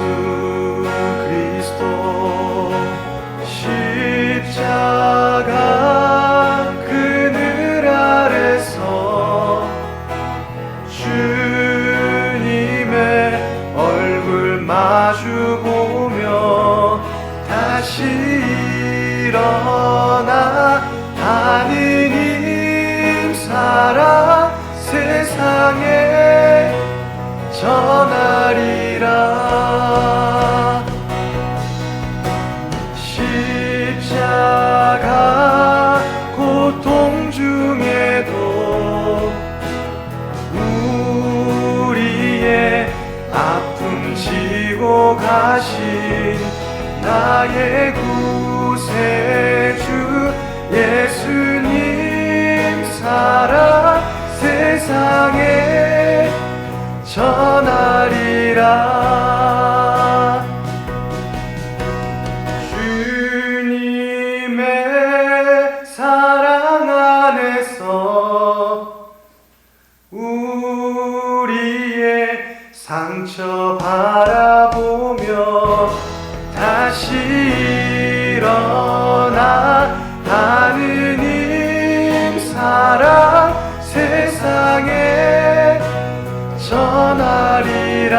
그리스도 십자가 그늘 아래서 주님의 얼굴 마주 보며 다시 일어나 하느님 사랑 세상에 전하리라. 십자가 고통 중에도 우리의 아픔 지고 가신 나의 구세주 예수님 사랑 세상에 전하리라. 주님의 사랑 안에서 우리의 상처 바라보며 다시 일어나 하느님 사랑 세상에 전하리라.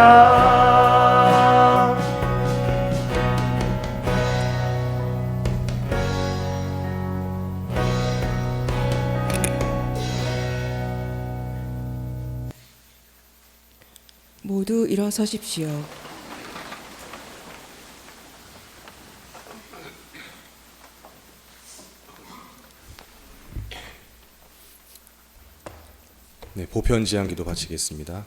모두 일어서십시오. 네, 보편지향 기도 바치겠습니다.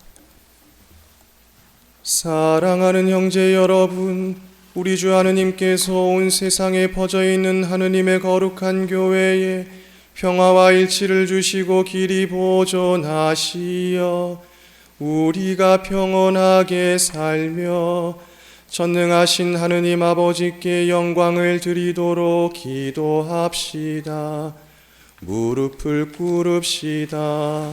사랑하는 형제 여러분, 우리 주 하느님께서 온 세상에 퍼져 있는 하느님의 거룩한 교회에 평화와 일치를 주시고 길이 보존하시어 우리가 평온하게 살며 전능하신 하느님 아버지께 영광을 드리도록 기도합시다. 무릎을 꿇읍시다.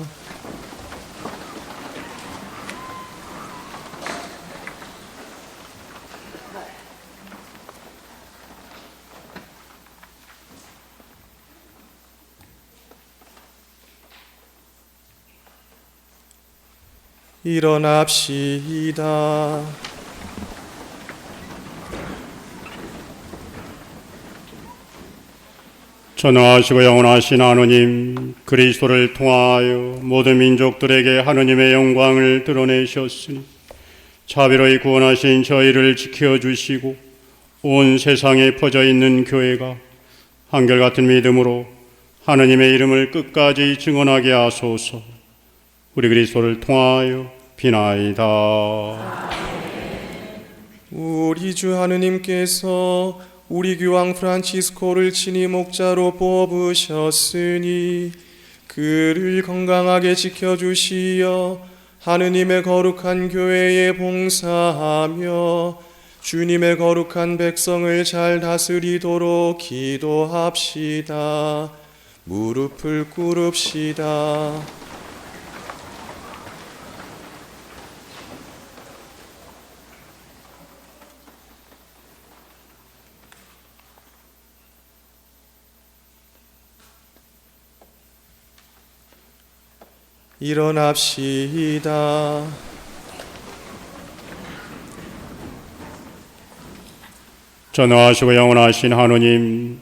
일어납시다. 전능하시고 영원하신 하느님, 그리스도를 통하여 모든 민족들에게 하느님의 영광을 드러내셨으니 자비로이 구원하신 저희를 지켜주시고 온 세상에 퍼져 있는 교회가 한결같은 믿음으로 하느님의 이름을 끝까지 증언하게 하소서. 우리 그리스도를 통하여 비나이다. 우리 주 하느님께서 우리 교황 프란치스코를 친히 목자로 뽑으셨으니 그를 건강하게 지켜주시어 하느님의 거룩한 교회에 봉사하며 주님의 거룩한 백성을 잘 다스리도록 기도합시다. 무릎을 꿇읍시다. 일어납시다. 전능하시고 영원하신 하느님,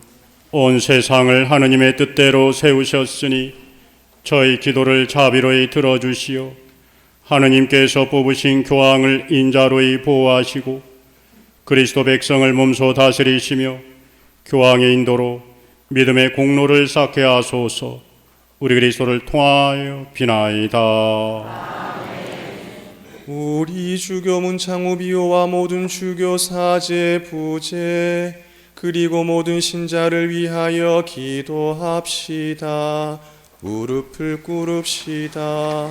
온 세상을 하느님의 뜻대로 세우셨으니 저희 기도를 자비로이 들어주시어 하느님께서 뽑으신 교황을 인자로이 보호하시고 그리스도 백성을 몸소 다스리시며 교황의 인도로 믿음의 공로를 쌓게 하소서. 우리 그리스도를 통하여 비나이다. 우리 주교 문창우 비호와 모든 주교 사제 부제 그리고 모든 신자를 위하여 기도합시다. 무릎을 꿇읍시다.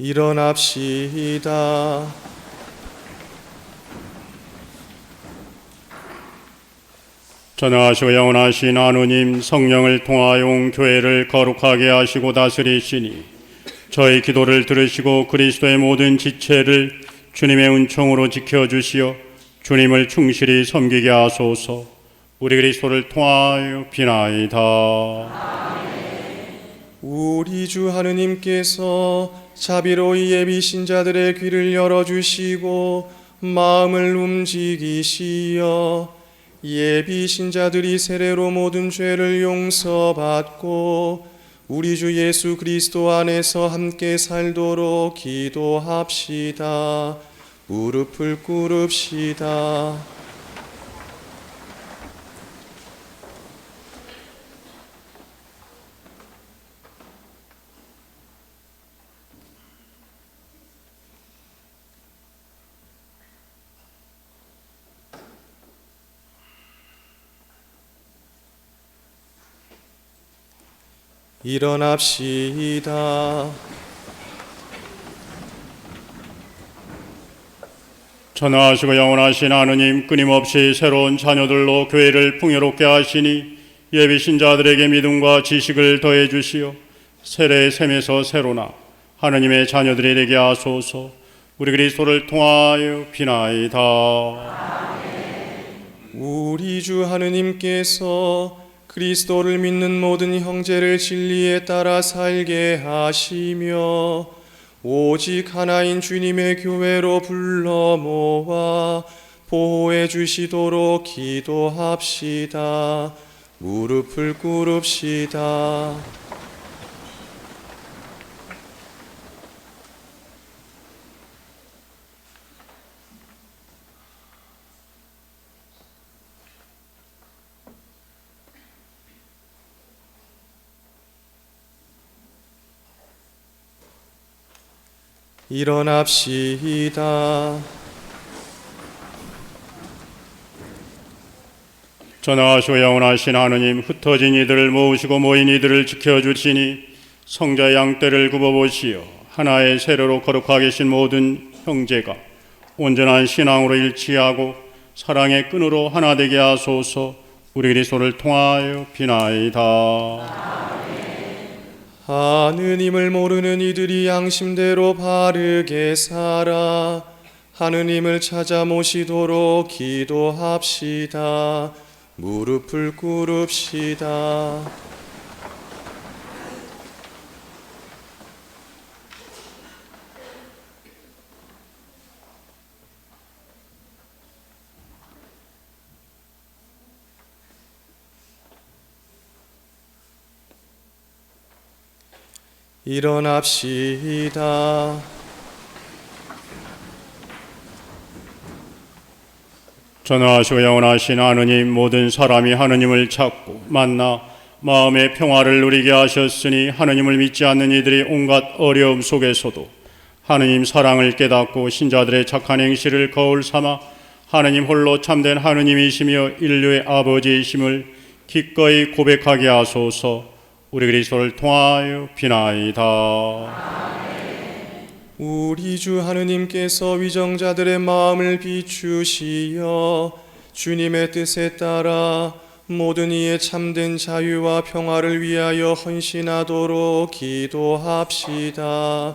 일어납시다. 전하시고 영원하신 하느님, 성령을 통하여 온 교회를 거룩하게 하시고 다스리시니 저희 기도를 들으시고 그리스도의 모든 지체를 주님의 은총으로 지켜주시어 주님을 충실히 섬기게 하소서. 우리 그리스도를 통하여 비나이다. 우리 주 하느님께서 자비로이 예비 신자들의 귀를 열어주시고 마음을 움직이시어 예비 신자들이 세례로 모든 죄를 용서받고 우리 주 예수 그리스도 안에서 함께 살도록 기도합시다. 무릎을 꿇읍시다. 일어납시다. 전하시고 영원하신 하느님, 끊임없이 새로운 자녀들로 교회를 풍요롭게 하시니 예비 신자들에게 믿음과 지식을 더해 주시어 세례의 셈에서 새로나 하느님의 자녀들이 되게 하소서. 우리 그리스도를 통하여 비나이다. 우리 주 하느님께서 그리스도를 믿는 모든 형제를 진리에 따라 살게 하시며 오직 하나인 주님의 교회로 불러 모아 보호해 주시도록 기도합시다. 무릎을 꿇읍시다. 일어납시다. 전하시고 영원하신 하느님, 흩어진 이들을 모으시고 모인 이들을 지켜주시니 성자 양떼를 굽어보시어 하나의 세례로 거룩하게 하신 모든 형제가 온전한 신앙으로 일치하고 사랑의 끈으로 하나 되게 하소서. 우리 그리스도를 통하여 비나이다. 하느님을 모르는 이들이 양심대로 바르게 살아 하느님을 찾아 모시도록 기도합시다. 무릎을 꿇읍시다. 일어납시다. 전하시고 영원하신 하느님, 모든 사람이 하느님을 찾고 만나 마음의 평화를 누리게 하셨으니 하느님을 믿지 않는 이들이 온갖 어려움 속에서도 하느님 사랑을 깨닫고 신자들의 착한 행실을 거울 삼아 하느님 홀로 참된 하느님이시며 인류의 아버지이심을 기꺼이 고백하게 하소서. 우리 그리스도를 통하여 비나이다. 우리 주 하느님께서 위정자들의 마음을 비추시어 주님의 뜻에 따라 모든 이의 참된 자유와 평화를 위하여 헌신하도록 기도합시다.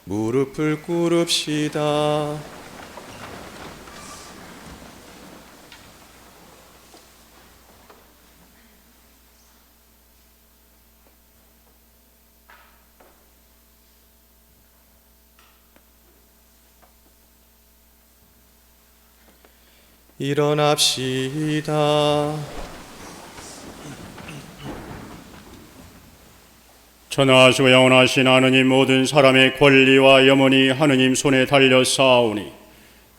무릎을 꿇읍시다. 일어납시다. 전하시고 영원하신 하느님, 모든 사람의 권리와 염원이 하느님 손에 달려 싸우니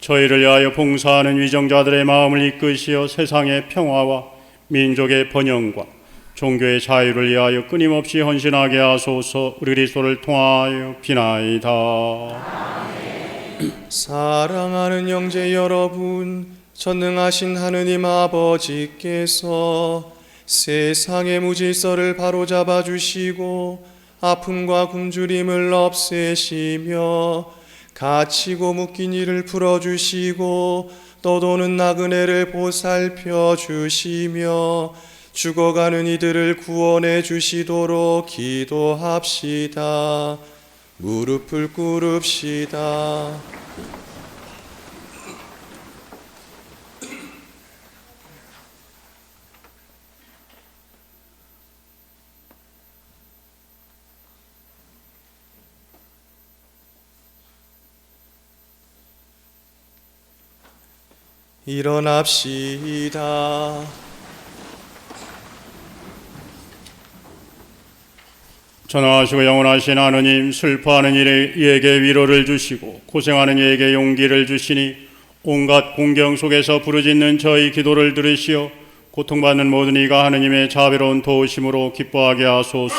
저희를 위하여 봉사하는 위정자들의 마음을 이끄시어 세상의 평화와 민족의 번영과 종교의 자유를 위하여 끊임없이 헌신하게 하소서. 우리 그리스도를 통하여 비나이다. 사랑하는 형제 여러분, 전능하신 하느님 아버지께서 세상의 무질서를 바로잡아 주시고 아픔과 굶주림을 없애시며 갇히고 묶인 이를 풀어주시고 떠도는 나그네를 보살펴 주시며 죽어가는 이들을 구원해 주시도록 기도합시다. 무릎을 꿇읍시다. 일어납시다. 전하시고 영원하신 하느님, 슬퍼하는 이에게 위로를 주시고 고생하는 이에게 용기를 주시니 온갖 공경 속에서 부르짖는 저희 기도를 들으시어 고통받는 모든 이가 하느님의 자비로운 도우심으로 기뻐하게 하소서.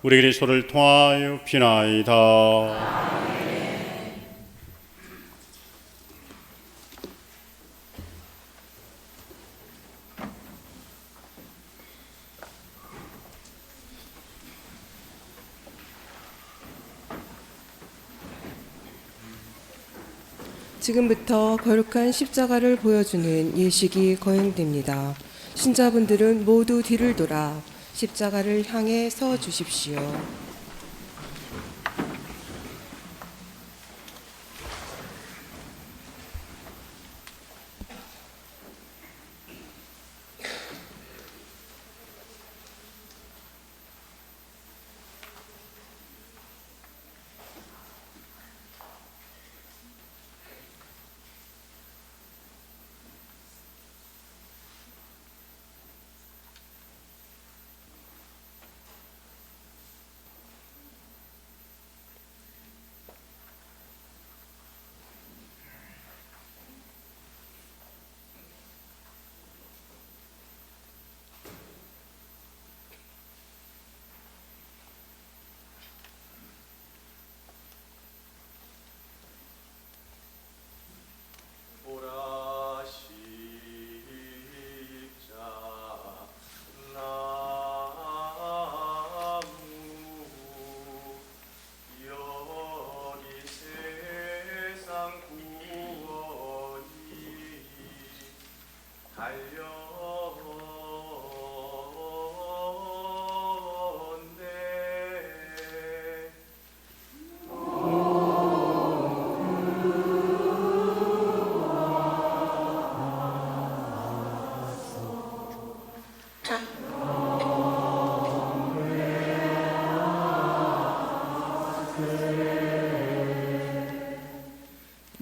우리 그리스도를 통하여 비나이다. 지금부터 거룩한 십자가를 보여주는 예식이 거행됩니다. 신자분들은 모두 뒤를 돌아 십자가를 향해 서 주십시오.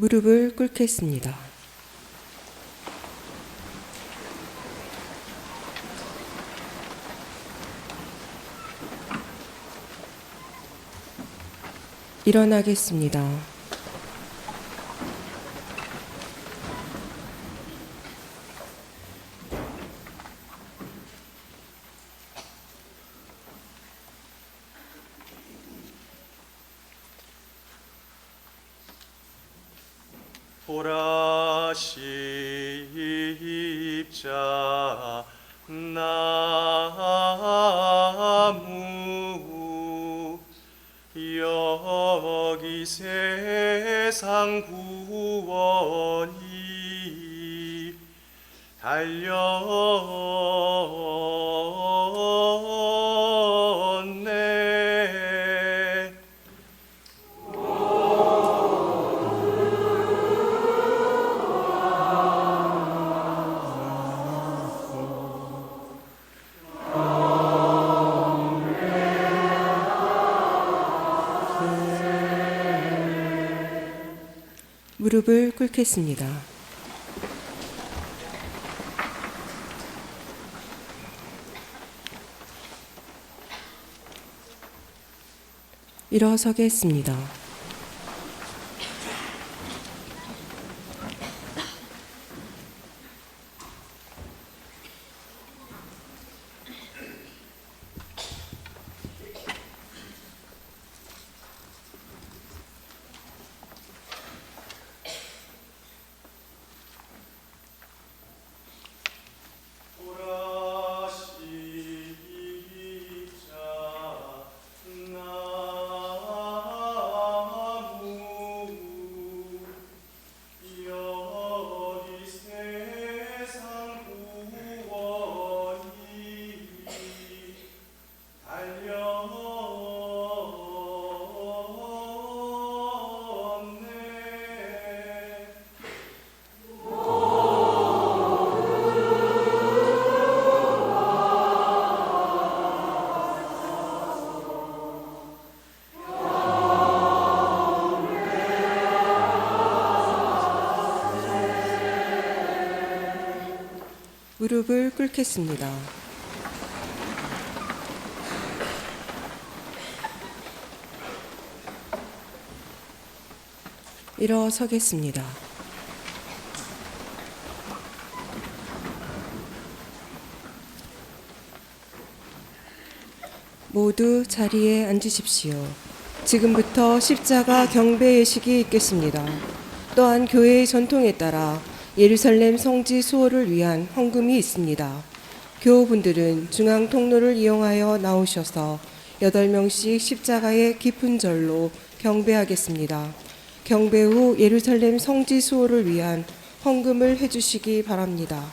무릎을 꿇겠습니다. 일어나겠습니다. 보라 십자 나무 여기 세상 구원이 달렸네. 무릎을 꿇겠습니다. 일어서겠습니다. 무릎을 꿇겠습니다. 일어서겠습니다. 모두 자리에 앉으십시오. 지금부터 십자가 경배 예식이 있겠습니다. 또한 교회의 전통에 따라 예루살렘 성지 수호를 위한 헌금이 있습니다. 교우분들은 중앙 통로를 이용하여 나오셔서 8명씩 십자가의 깊은 절로 경배하겠습니다. 경배 후 예루살렘 성지 수호를 위한 헌금을 해주시기 바랍니다.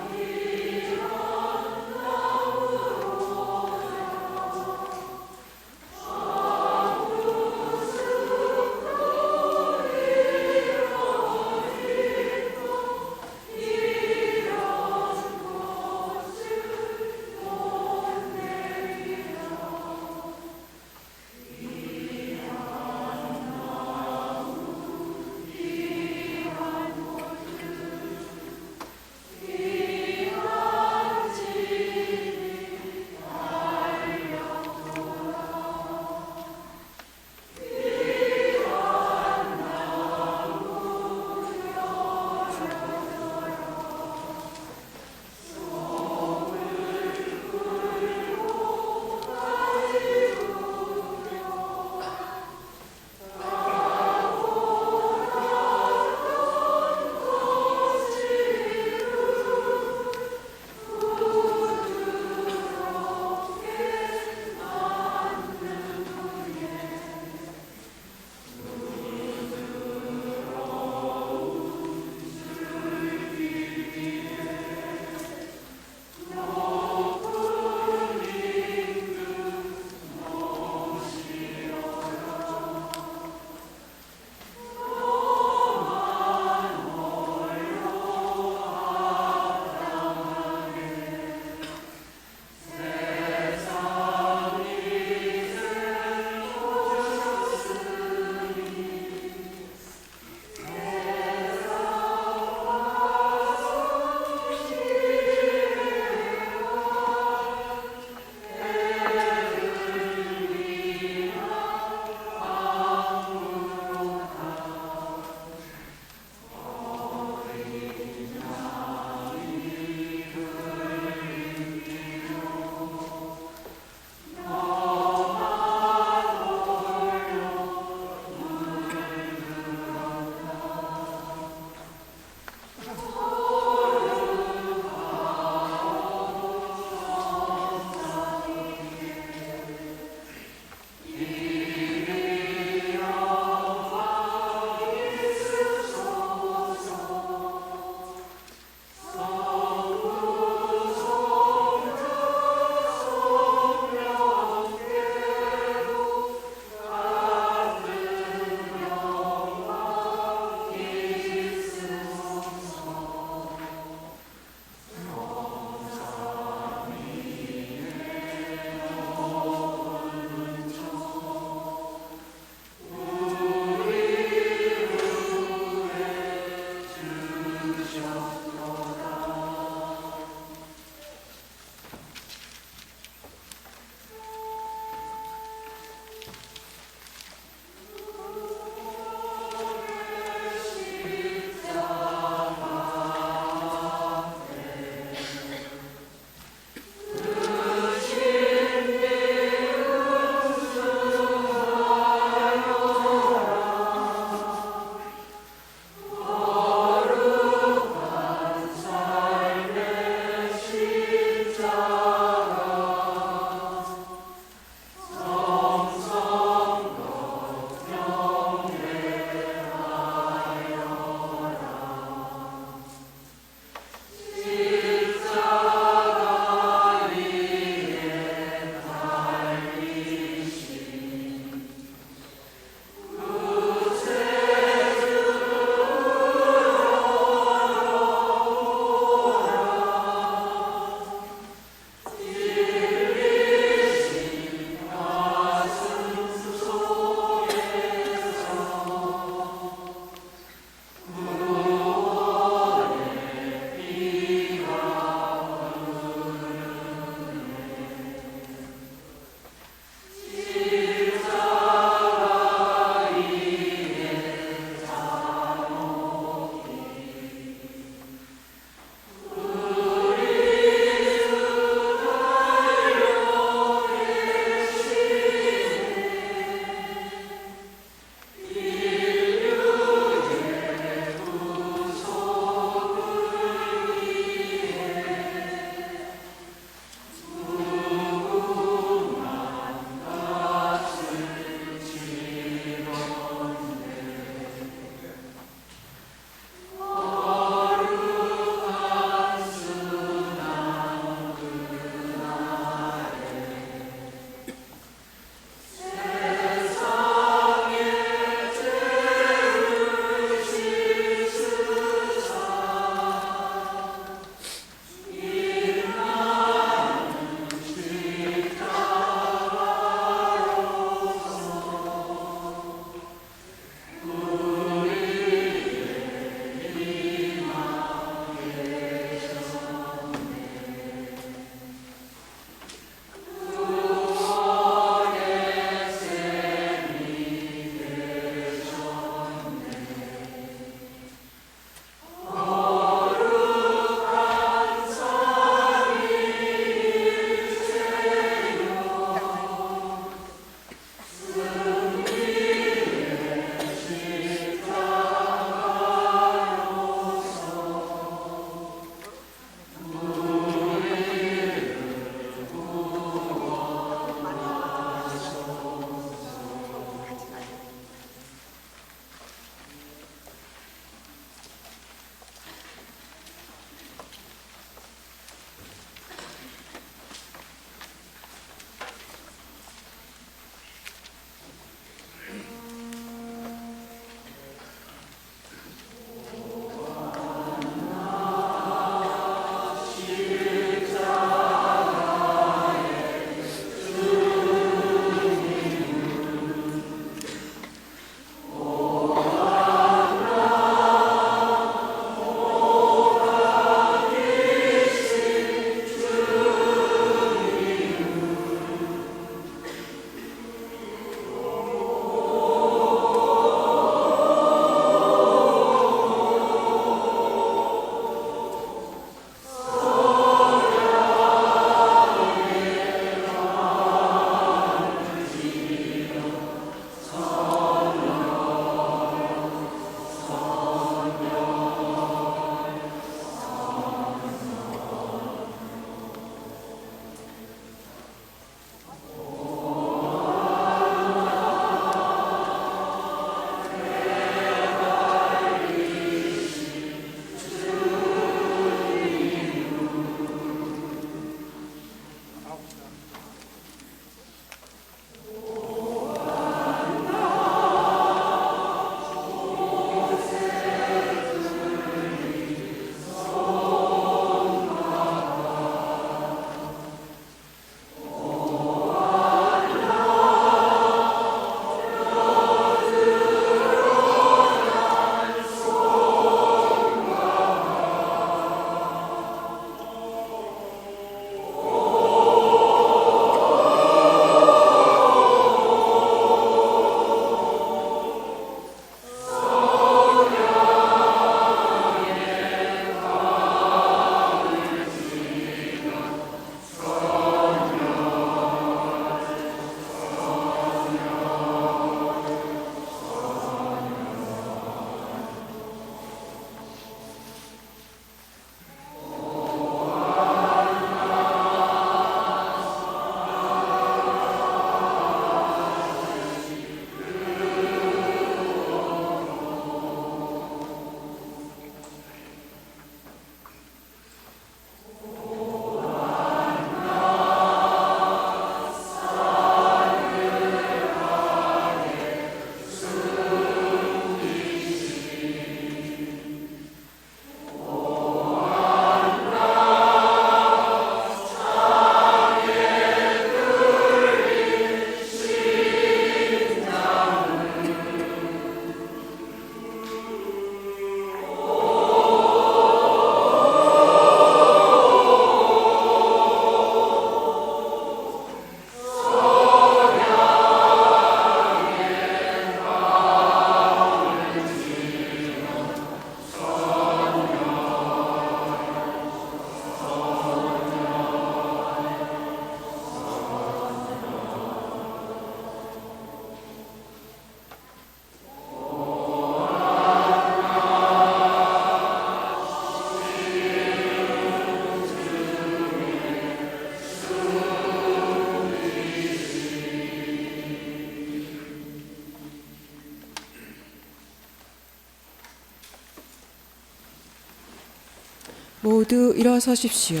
모두 일어서십시오.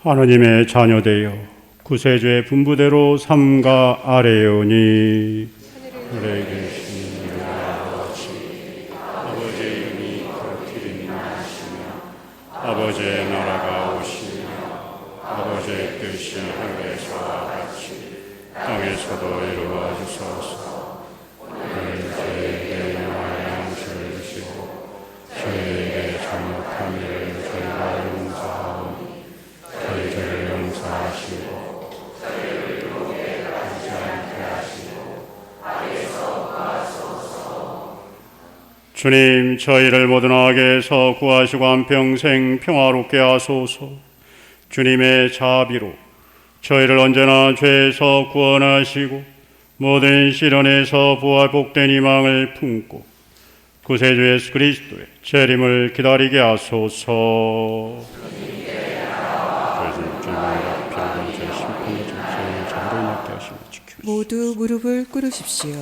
하느님의 자녀되어 구세주의 분부대로 삼가 아뢰오니 하늘에 계신 우리 아버지, 아버지의 이름이 거룩히 여김하시며 아버지의 나라가 오시며 아버지의 뜻이 하늘에서와 같이 땅에서도 이루어지소서. 오늘 저희에게 영원한 양식을 주시고 저희에게 잘못한 일을 저희가 용서하오니 저희를 용서하시고 저희를 유혹에 빠지지 않게 하시고 악에서 구하소서. 주님, 저희를 모든 악에서 구하시고 한평생 평화롭게 하소서. 주님의 자비로 저희를 언제나 죄에서 구원하시고 모든 시련에서 부활 복된 희망을 품고 구세주 예수 그리스도의 재림을 기다리게 하소서. 모두 무릎을 꿇으십시오.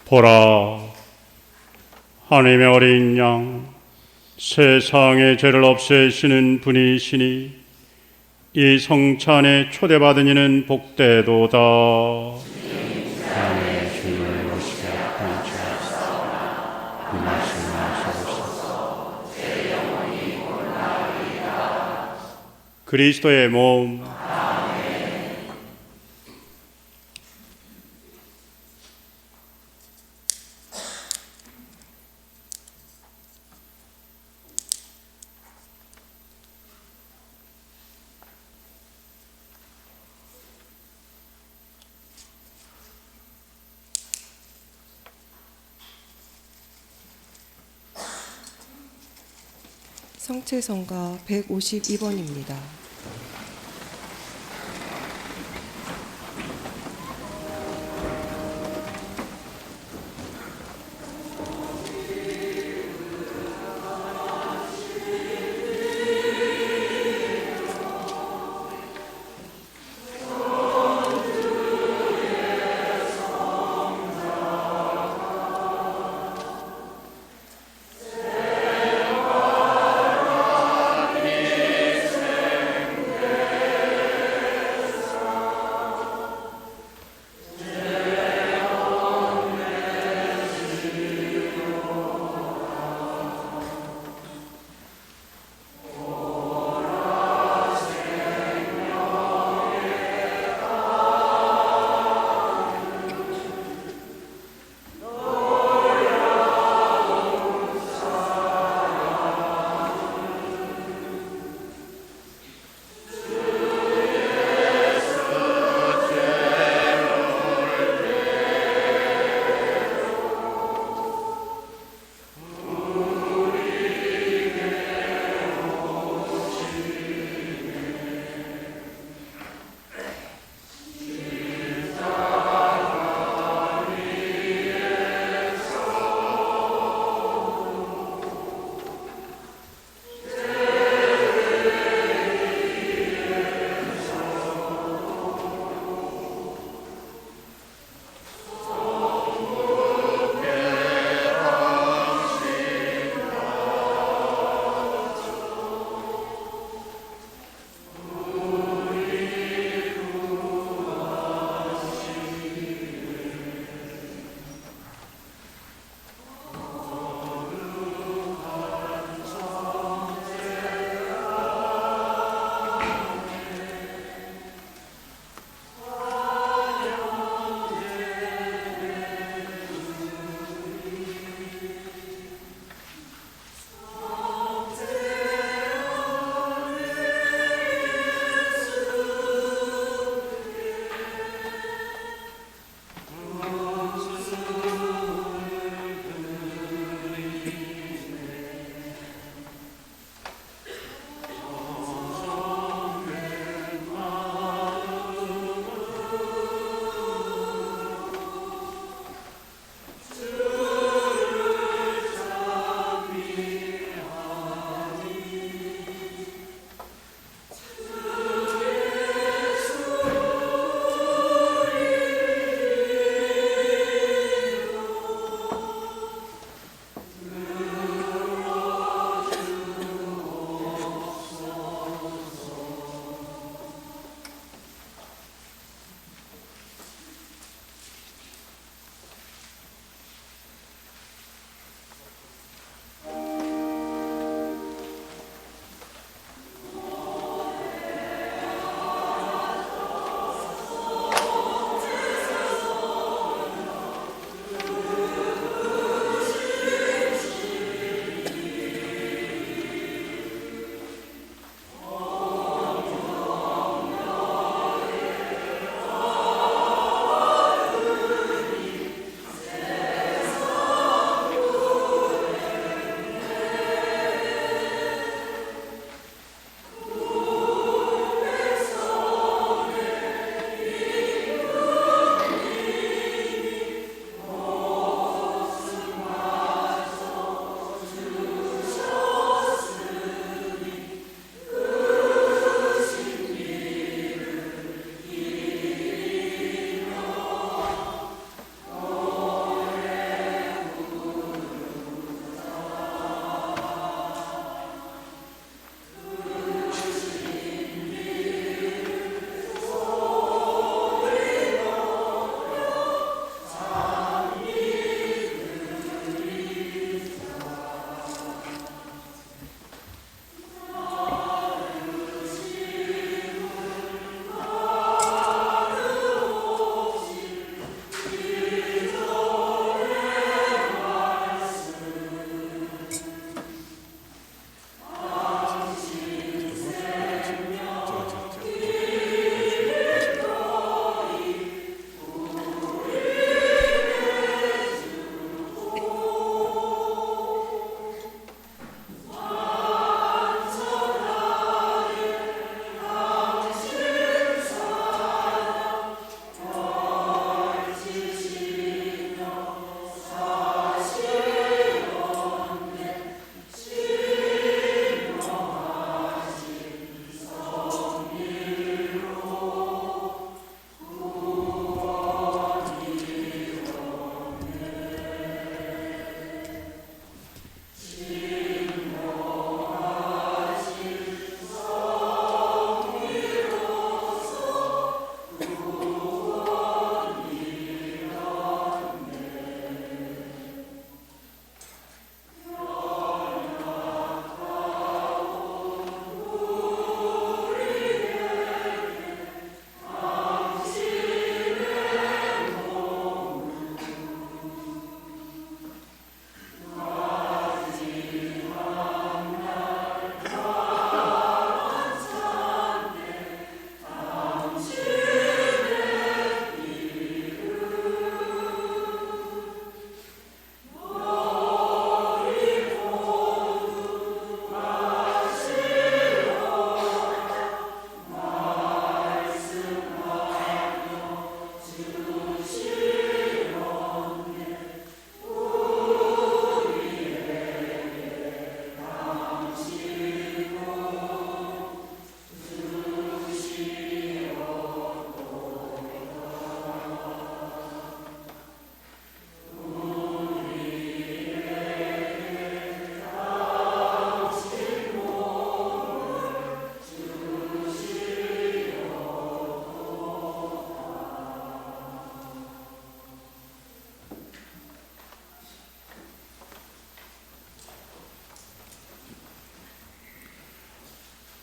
보라, 하나님의 어린 양, 세상의 죄를 없애시는 분이시니 이 성찬에 초대받은 이는 복되도다. 하나님의 주님을 모시게 하옵소서. 이 말씀을 하소서. 제 영혼이 올라가리이다. 그리스도의 몸, 성체성가 152번입니다.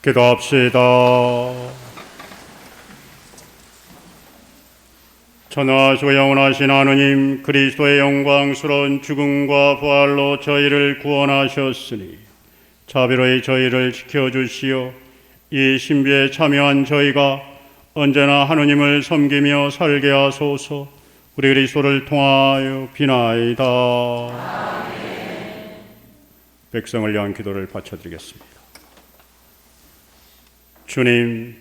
기도합시다. 전하시고 영원하신 하느님, 그리스도의 영광스러운 죽음과 부활로 저희를 구원하셨으니 자비로이 저희를 지켜주시어 이 신비에 참여한 저희가 언제나 하느님을 섬기며 살게 하소서. 우리 그리스도를 통하여 비나이다. 백성을 위한 기도를 바쳐드리겠습니다. 주님,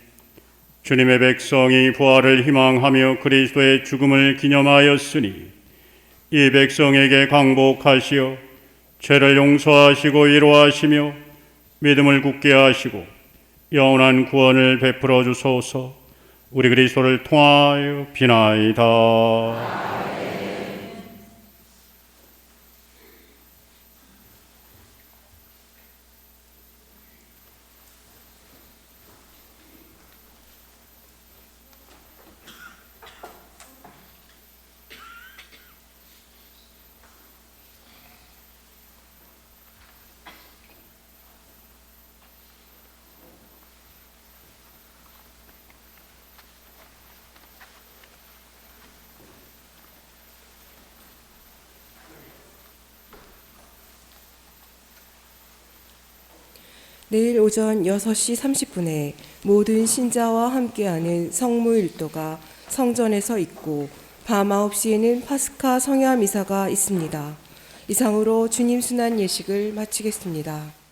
주님의 백성이 부활을 희망하며 그리스도의 죽음을 기념하였으니 이 백성에게 강복하시어 죄를 용서하시고 위로하시며 믿음을 굳게 하시고 영원한 구원을 베풀어 주소서. 우리 그리스도를 통하여 비나이다. 내일 오전 6시 30분에 모든 신자와 함께하는 성무일도가 성전에서 있고 밤 9시에는 파스카 성야 미사가 있습니다. 이상으로 주님 순환 예식을 마치겠습니다.